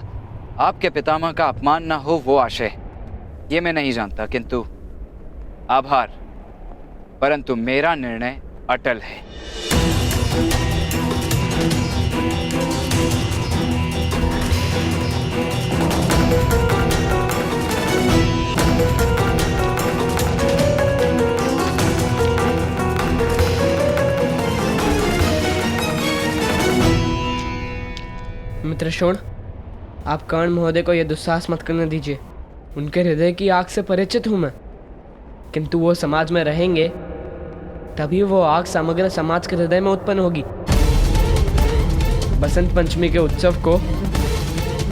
आपके पितामह का अपमान ना हो वो आशय, ये मैं नहीं जानता, किंतु आभार, परंतु मेरा निर्णय अटल है। मित्र शोण, आप कर्ण महोदय को यह दुस्साहस मत करने दीजिए। उनके हृदय की आग से परिचित हूं मैं, किंतु वो समाज में रहेंगे तभी वो आग समग्र समाज के हृदय में उत्पन्न होगी। बसंत पंचमी के उत्सव को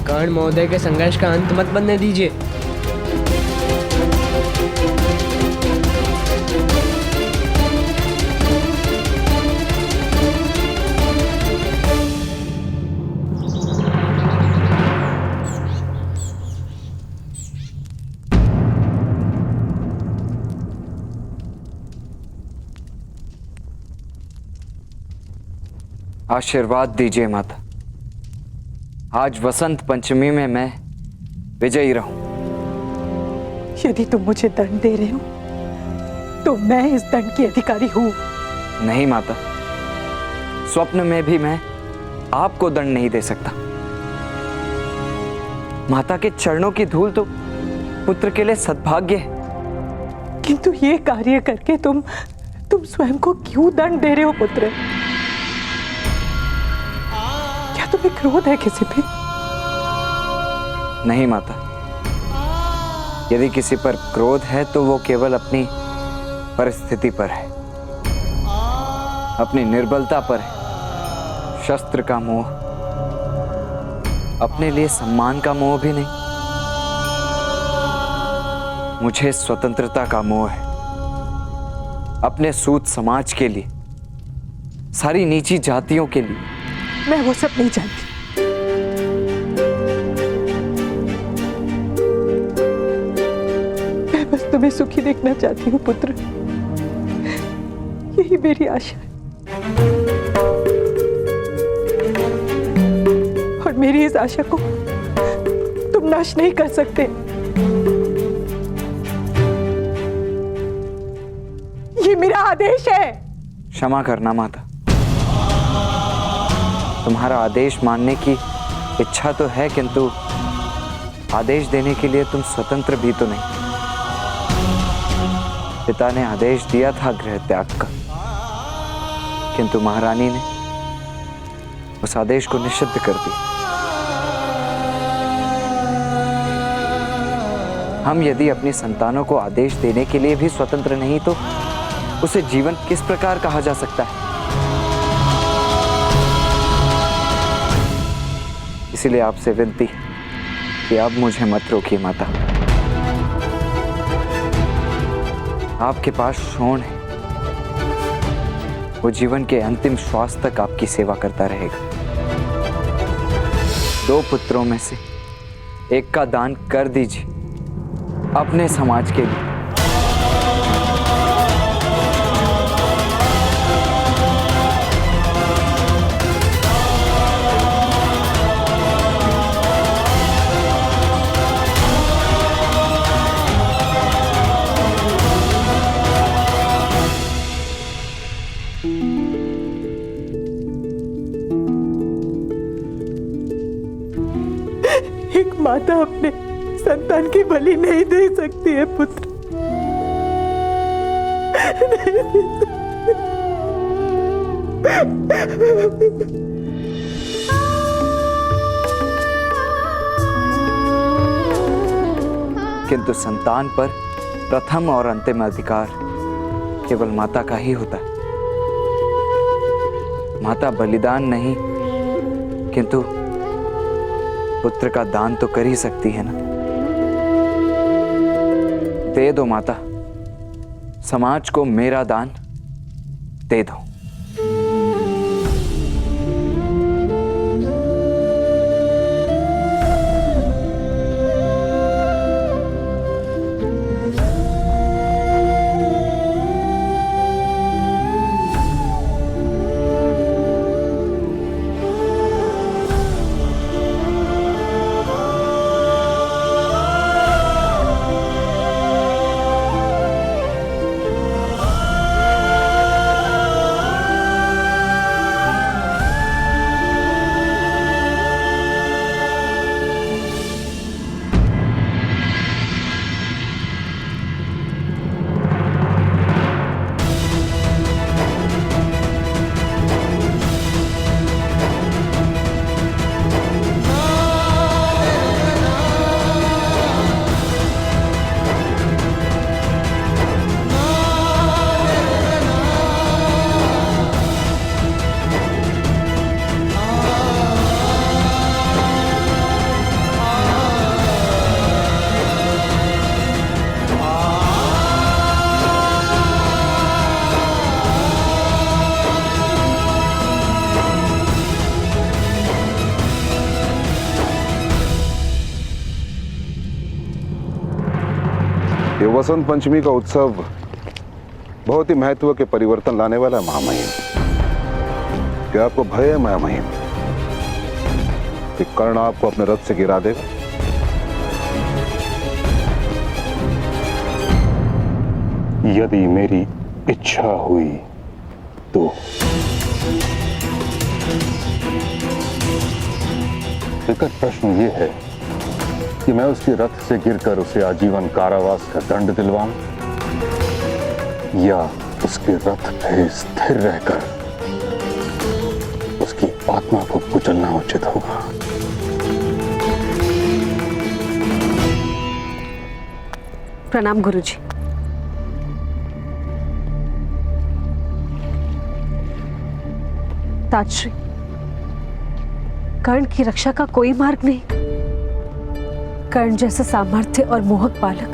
कर्ण महोदय के संघर्ष का अंत मत बनने दीजिए। आशीर्वाद दीजिए माता, आज वसंत पंचमी में मैं विजयी रहूं। यदि तुम मुझे दंड दे रहे हो तो मैं इस दंड की अधिकारी हूं। नहीं माता, स्वप्न में भी मैं आपको दंड नहीं दे सकता। माता के चरणों की धूल तो पुत्र के लिए सद्भाग्य है। किंतु ये कार्य करके तुम स्वयं को क्यों दंड दे रहे हो पुत्र? क्या तुम्हें क्रोध है किसी पे? नहीं माता, यदि किसी पर क्रोध है तो वो केवल अपनी परिस्थिति पर है, अपनी निर्बलता पर है। शस्त्र का मोह, अपने लिए सम्मान का मोह भी नहीं। मुझे स्वतंत्रता का मोह है, अपने सूत समाज के लिए, सारी नीची जातियों के लिए। मैं वो सब नहीं जानती। मैं बस तुम्हें सुखी देखना चाहती हूँ पुत्र, यही मेरी आशा है। और मेरी इस आशा को तुम नाश नहीं कर सकते। ये मेरा आदेश है। क्षमा करना माता, तुम्हारा आदेश मानने की इच्छा तो है, किंतु आदेश देने के लिए तुम स्वतंत्र भी तो नहीं। पिता ने आदेश दिया था गृह त्याग का, किंतु महारानी ने उस आदेश को निषिद्ध कर दिया। हम यदि अपनी संतानों को आदेश देने के लिए भी स्वतंत्र नहीं तो उसे जीवन किस प्रकार कहा जा सकता है? इसीलिए आपसे विनती कि आप मुझे मत रोकिए माता। आपके पास शोण है, वो जीवन के अंतिम श्वास तक आपकी सेवा करता रहेगा। 2 पुत्रों में से एक का दान कर दीजिए अपने समाज के लिए। एक माता अपने संतान की बलि नहीं दे सकती है पुत्र। किंतु संतान पर प्रथम और अंतिम अधिकार केवल माता का ही होता है। माता बलिदान नहीं किंतु पुत्र का दान तो कर ही सकती है ना। दे दो माता, समाज को मेरा दान दे दो। ये वसंत पंचमी का उत्सव बहुत ही महत्व के परिवर्तन लाने वाला है महामहिम। क्या आपको भय है महामहिम कि कर्ण आपको अपने रथ से गिरा देगा? यदि मेरी इच्छा हुई तो। विकट प्रश्न ये है कि मैं उसके रथ से गिरकर उसे आजीवन कारावास का दंड दिलवाऊं या उसके रथ पे स्थिर रहकर उसकी आत्मा को कुचलना उचित होगा। प्रणाम गुरुजी। ताजश्री, कर्ण की रक्षा का कोई मार्ग नहीं। कर्ण जैसा सामर्थ्य और मोहक बालक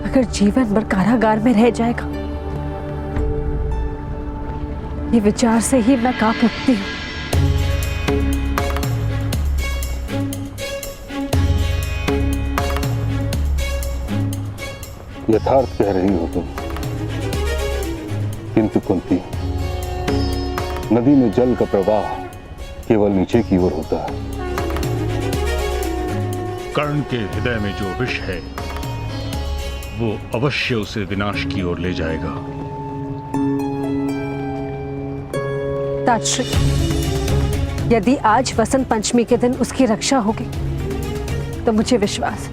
अगर जीवन भर कारागार में रह जाएगा, ये विचार से ही मैं कांप उठती हूँ। यथार्थ कह रही हो तुम, किंतु कुंती, नदी में जल का प्रवाह केवल नीचे की ओर होता है। कर्ण के हृदय में जो विष है वो अवश्य उसे विनाश की ओर ले जाएगा। ताजश्री, यदि आज वसंत पंचमी के दिन उसकी रक्षा होगी तो मुझे विश्वास है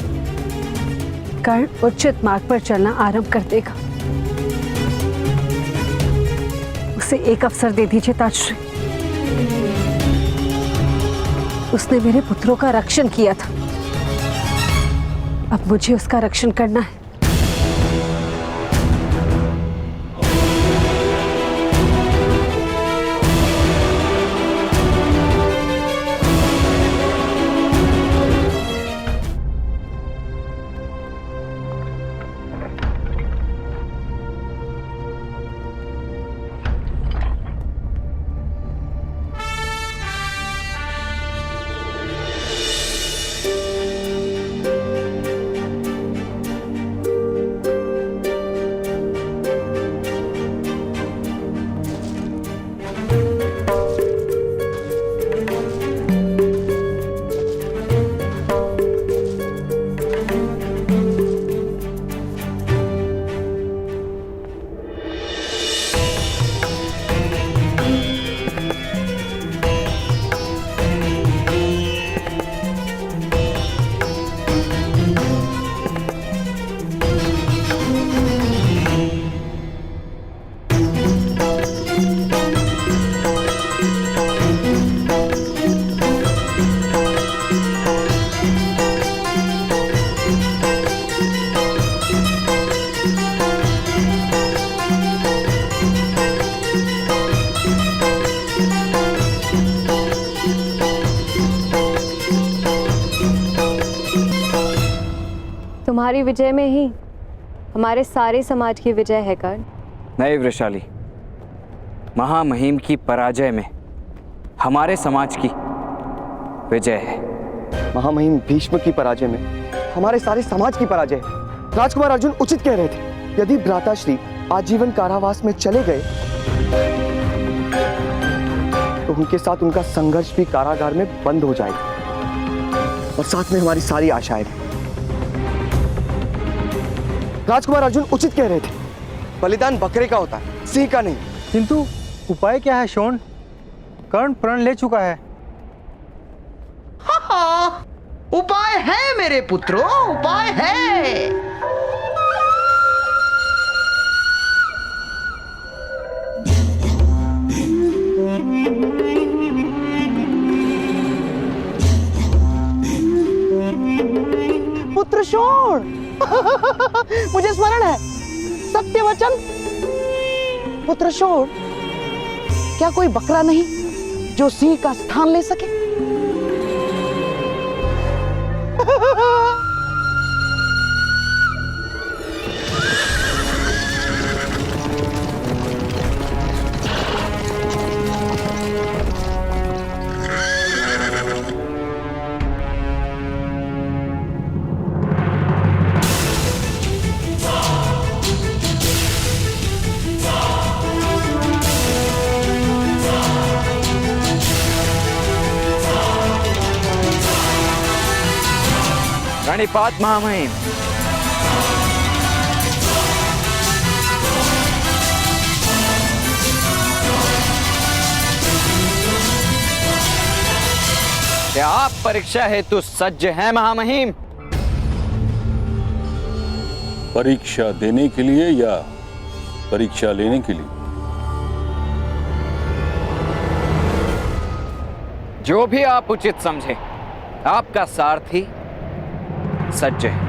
कर्ण उचित मार्ग पर चलना आरंभ कर देगा। उसे एक अवसर दे दीजिए ताजश्री। उसने मेरे पुत्रों का रक्षण किया था, अब मुझे उसका रक्षण करना है। तुम्हारी विजय में ही हमारे सारे समाज की विजय है कर्ण। नहीं वृषाली, महामहिम की पराजय में हमारे समाज की विजय है। महामहिम भीष्म की पराजय में हमारे सारे समाज की पराजय है। राजकुमार अर्जुन उचित कह रहे थे, यदि भ्राताश्री आजीवन कारावास में चले गए तो उनके साथ उनका संघर्ष भी कारागार में बंद हो जाएगा और साथ में हमारी सारी आशाएं भी। राजकुमार अर्जुन उचित कह रहे थे, बलिदान बकरे का होता है, सिंह का नहीं। किंतु उपाय क्या है शोण? कर्ण प्रण ले चुका है। हाँ, उपाय है मेरे पुत्रों, उपाय है। पुत्र शोण, मुझे स्मरण है, सत्य वचन। पुत्र शोण, क्या कोई बकरा नहीं जो सिंह का स्थान ले सके? प्रणिपात महामहिम। क्या आप परीक्षा हेतु सज्ज हैं महामहिम? परीक्षा देने के लिए या परीक्षा लेने के लिए? जो भी आप उचित समझे, आपका सारथी सज्ज है।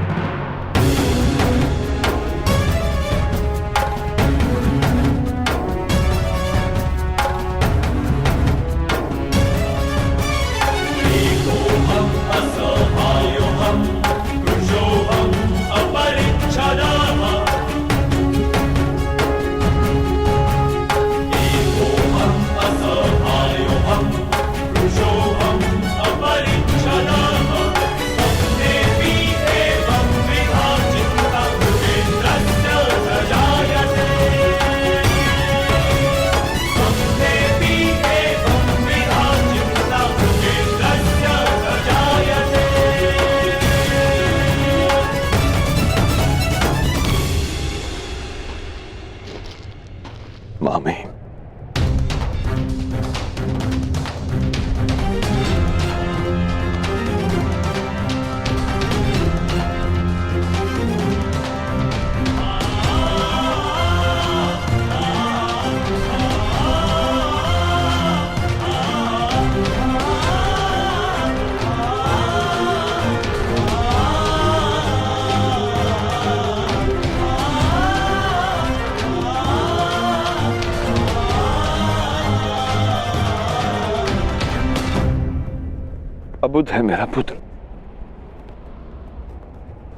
अबुध है मेरा पुत्र,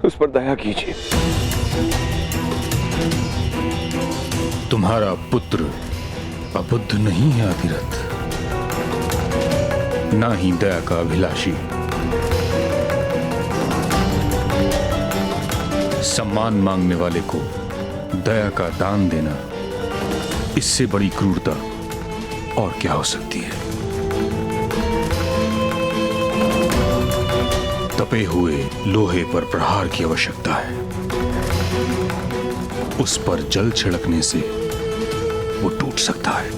उस पर दया कीजिए। तुम्हारा पुत्र अबुद्ध नहीं है अधिरथ, ना ही दया का अभिलाषी। सम्मान मांगने वाले को दया का दान देना, इससे बड़ी क्रूरता और क्या हो सकती है। तपे हुए लोहे पर प्रहार की आवश्यकता है, उस पर जल छिड़कने से वो टूट सकता है।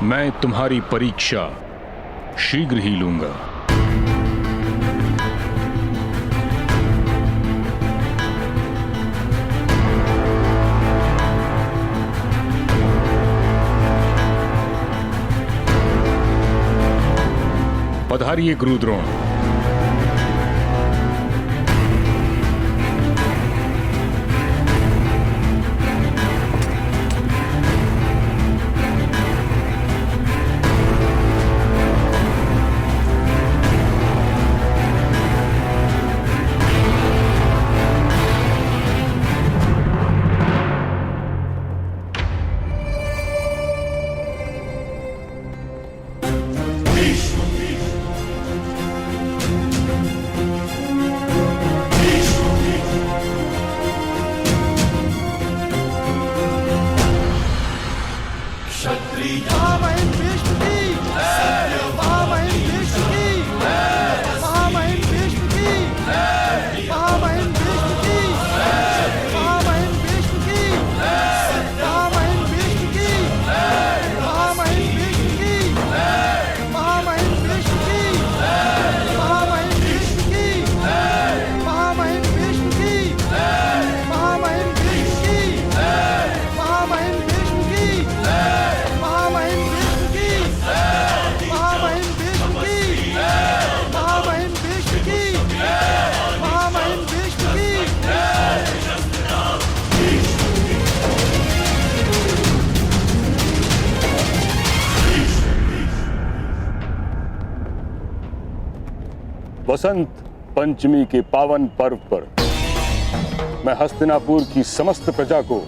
मैं तुम्हारी परीक्षा शीघ्र ही लूंगा। पधारिए गुरुद्रोण। महामहिम भीष्म की महामहिम भीष्म की महामहिम भीष्म की महामहिम भीष्म की महामहिम भीष्म की महामहिम भीष्म की महामहिम भीष्म की महामहिम भीष्म की महामहिम भीष्म की महामहिम भीष्म की महामहिम भीष्म की महामहिम भीष्म की महामहिम भीष्म की महामहिम भीष्म की महामहिम भीष्म की महामहिम भीष्म की वसंत पंचमी के पावन पर्व पर मैं हस्तिनापुर की समस्त प्रजा को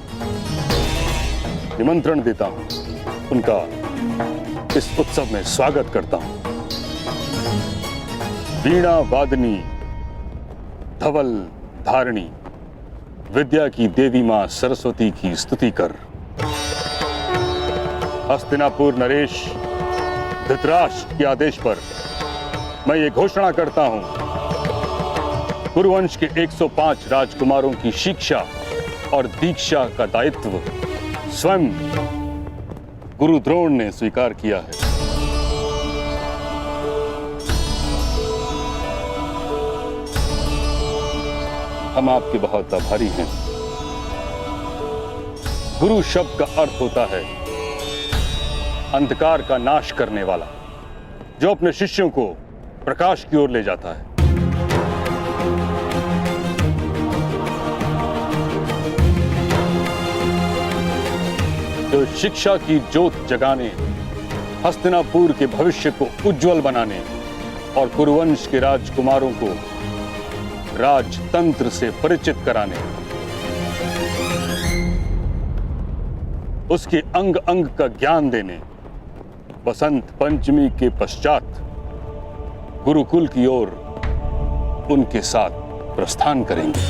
निमंत्रण देता हूं, उनका इस उत्सव में स्वागत करता हूं। वीणा वादनी धवल धारणी विद्या की देवी मां सरस्वती की स्तुति कर। हस्तिनापुर नरेश धृतराष्ट्र के आदेश पर मैं ये घोषणा करता हूं, कुरुवंश के 105 राजकुमारों की शिक्षा और दीक्षा का दायित्व स्वयं गुरु द्रोण ने स्वीकार किया है। हम आपके बहुत आभारी हैं। गुरु शब्द का अर्थ होता है अंधकार का नाश करने वाला, जो अपने शिष्यों को प्रकाश की ओर ले जाता है। जो शिक्षा की ज्योत जगाने, हस्तिनापुर के भविष्य को उज्जवल बनाने और कुरुवंश के राजकुमारों को राजतंत्र से परिचित कराने, उसके अंग अंग का ज्ञान देने वसंत पंचमी के पश्चात गुरुकुल की ओर उनके साथ प्रस्थान करेंगे।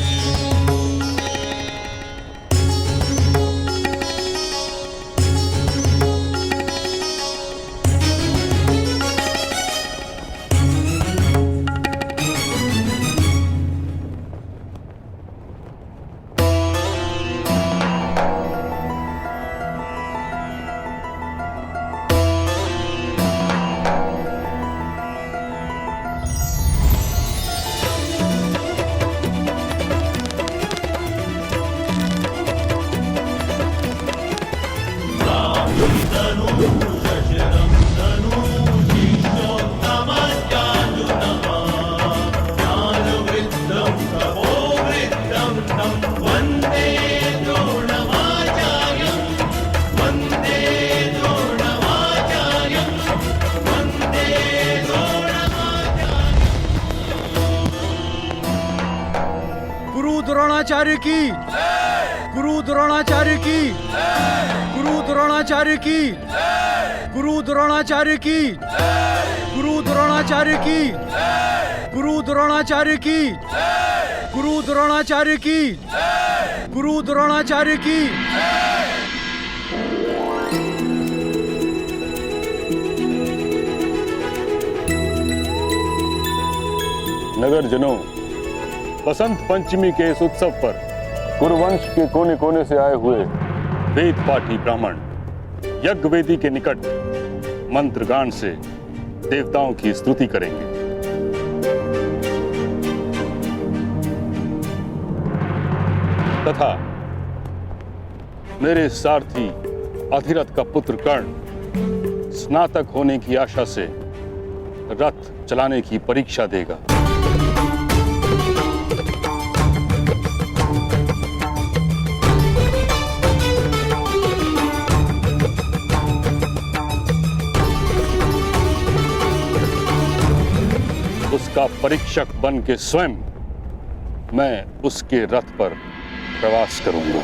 द्रोणाचार्य की, गुरु द्रोणाचार्य की, गुरु द्रोणाचार्य की, गुरु द्रोणाचार्य की, गुरु द्रोणाचार्य की, गुरु द्रोणाचार्य की, गुरु द्रोणाचार्य की, गुरु द्रोणाचार्य की। नगरजनों, वसंत पंचमी के इस उत्सव पर कुरुवंश के कोने कोने से आए हुए वेद पाठी ब्राह्मण यज्ञ वेदी के निकट मंत्रगान से देवताओं की स्तुति करेंगे। तथा मेरे सारथी अधिरथ का पुत्र कर्ण स्नातक होने की आशा से रथ चलाने की परीक्षा देगा। उसका परीक्षक बन के स्वयं मैं उसके रथ पर प्रवास करूंगा।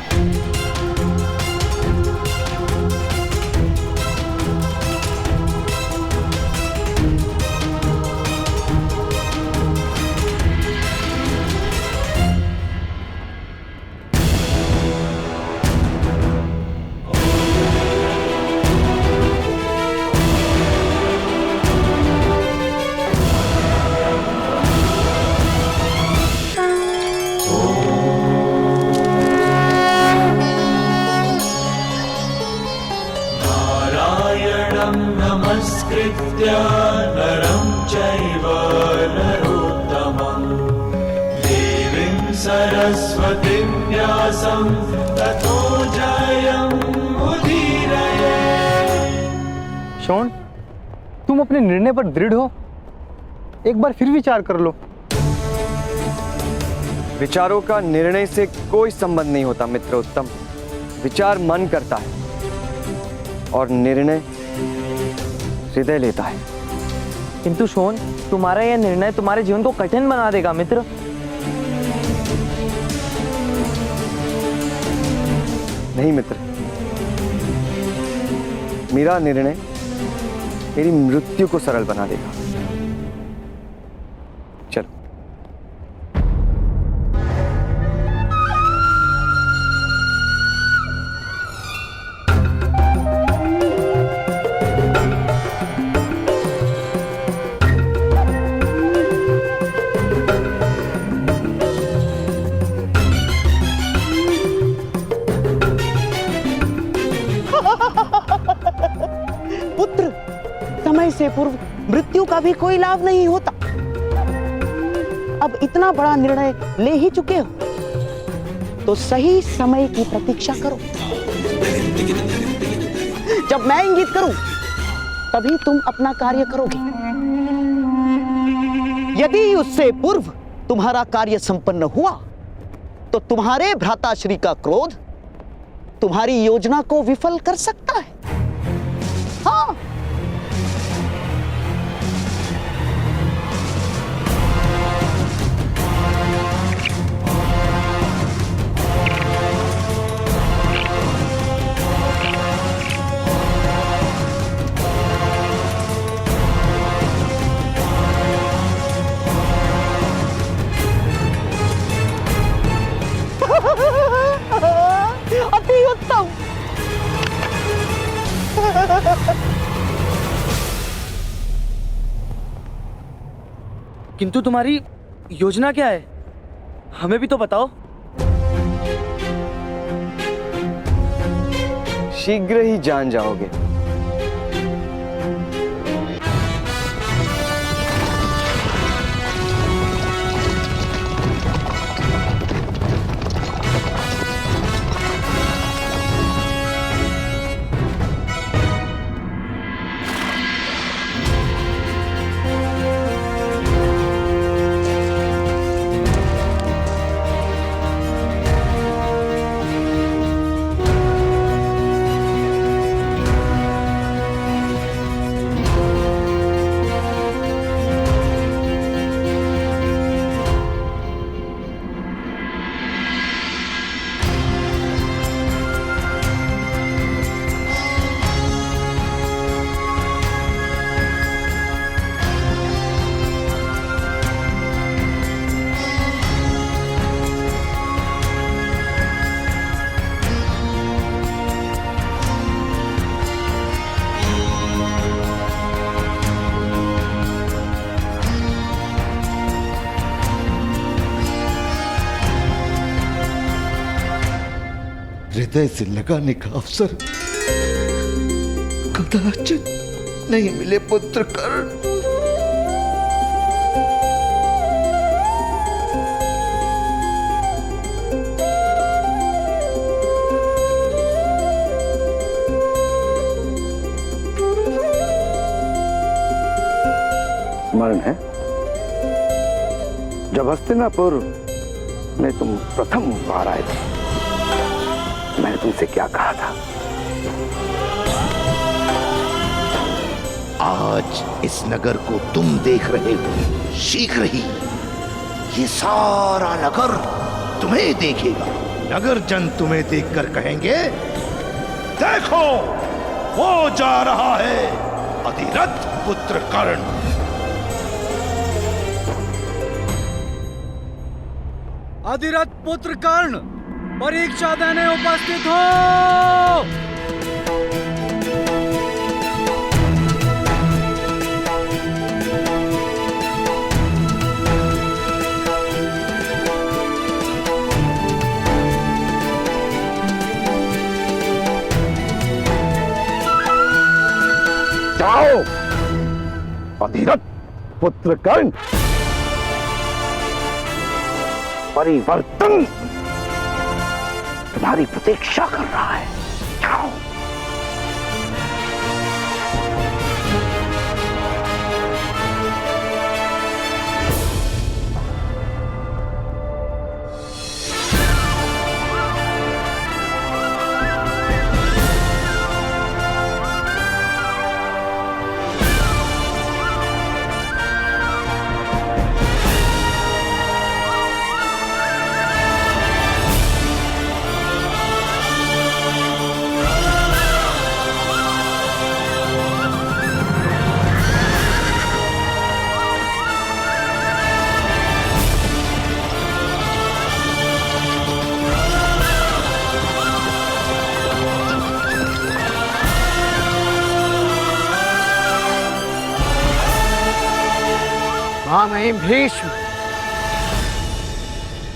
नरं नमस्कृत्य नरं चैव नरोत्तमं देवीं सरस्वतीं व्यासं ततो जयमुदीरये। शोन, तुम अपने निर्णय पर दृढ़ हो? एक बार फिर विचार कर लो। विचारों का निर्णय से कोई संबंध नहीं होता मित्र उत्तम। विचार मन करता है और निर्णय हृदय लेता है। किंतु शोन, तुम्हारा यह निर्णय तुम्हारे जीवन को कठिन बना देगा मित्र। नहीं मित्र, मेरा निर्णय मेरी मृत्यु को सरल बना देगा। चलो। पुत्र, समय से पूर्व मृत्यु का भी कोई लाभ नहीं होता। अब इतना बड़ा निर्णय ले ही चुके हो तो सही समय की प्रतीक्षा करो। जब मैं इंगित करूं तभी तुम अपना कार्य करोगे। यदि उससे पूर्व तुम्हारा कार्य संपन्न हुआ तो तुम्हारे भ्राताश्री का क्रोध तुम्हारी योजना को विफल कर सकता है। हाँ, अति उत्तम। किंतु तुम्हारी योजना क्या है? हमें भी तो बताओ। शीघ्र ही जान जाओगे। हृदय से लगाने का अवसर कदाचित नहीं मिले पुत्र कर्ण। स्मरण है जब हस्तिनापुर में तुम प्रथम बार आए थे, मैंने तुमसे क्या कहा था? आज इस नगर को तुम देख रहे हो, शीघ्र ही ये सारा नगर तुम्हें देखेगा। नगर जन तुम्हें देखकर कहेंगे, देखो वो जा रहा है अधिरथ पुत्र कर्ण। अधिरथ पुत्र कर्ण परीक्षा देने उपस्थित हो। जाओ। अधिरथ पुत्र कर्ण, परिवर्तन तुम्हारी प्रतीक्षा कर रहा है। जाओ। महामहिम भीष्म,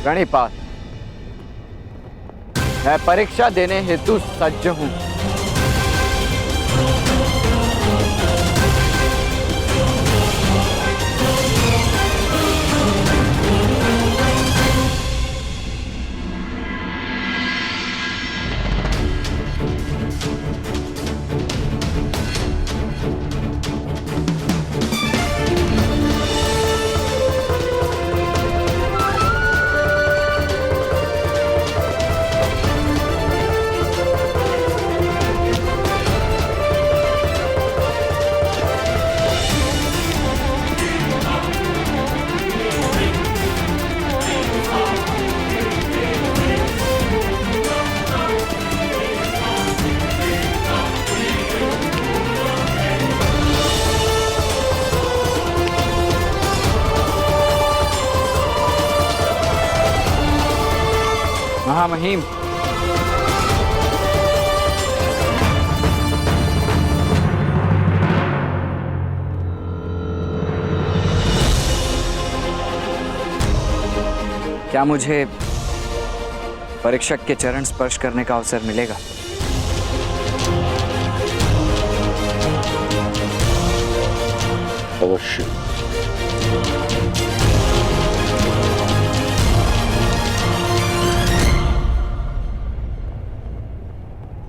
प्रणिपात। मैं परीक्षा देने हेतु सज्ज हूं। महामहिम, क्या मुझे परीक्षक के चरण स्पर्श करने का अवसर मिलेगा? अवश्य।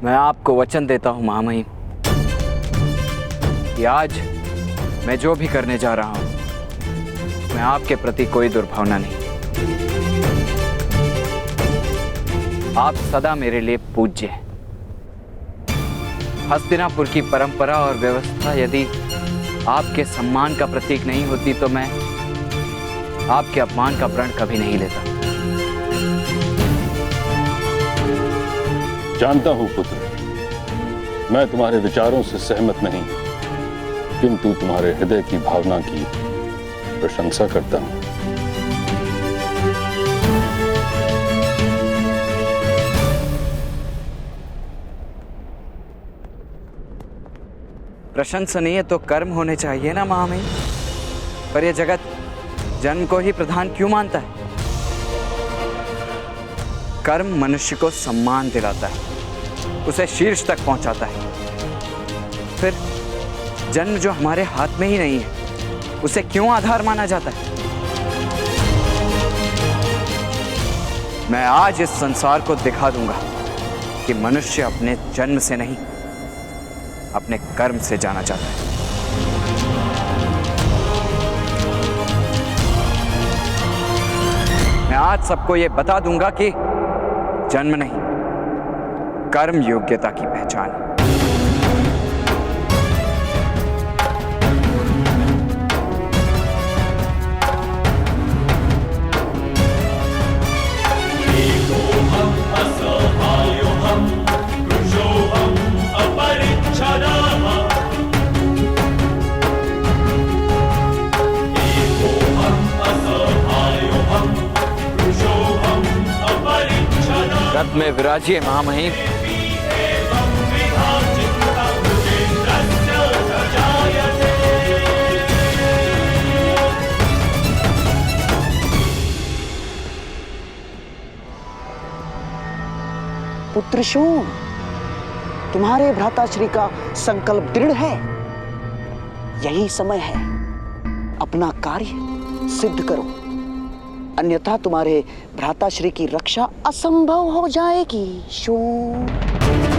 मैं आपको वचन देता हूं महामहिम कि आज मैं जो भी करने जा रहा हूं, मैं आपके प्रति कोई दुर्भावना नहीं। आप सदा मेरे लिए पूज्य हैं। हस्तिनापुर की परंपरा और व्यवस्था यदि आपके सम्मान का प्रतीक नहीं होती तो मैं आपके अपमान का प्रण कभी नहीं लेता। जानता हूं पुत्र, मैं तुम्हारे विचारों से सहमत नहीं, किंतु तुम्हारे हृदय की भावना की प्रशंसा करता हूं। प्रशंसनीय तो कर्म होने चाहिए ना महामहिम, पर यह जगत जन्म को ही प्रधान क्यों मानता है? कर्म मनुष्य को सम्मान दिलाता है, उसे शीर्ष तक पहुंचाता है। फिर जन्म जो हमारे हाथ में ही नहीं है, उसे क्यों आधार माना जाता है? मैं आज इस संसार को दिखा दूंगा कि मनुष्य अपने जन्म से नहीं, अपने कर्म से जाना जाता है। मैं आज सबको यह बता दूंगा कि जन्म नहीं, कर्म योग्यता की पहचान है। रथ में विराजिए महामहिम। पुत्र शोण, तुम्हारे भ्राताश्री का संकल्प दृढ़ है यही समय है, अपना कार्य सिद्ध करो, अन्यथा तुम्हारे भ्राताश्री की रक्षा असंभव हो जाएगी। शोण।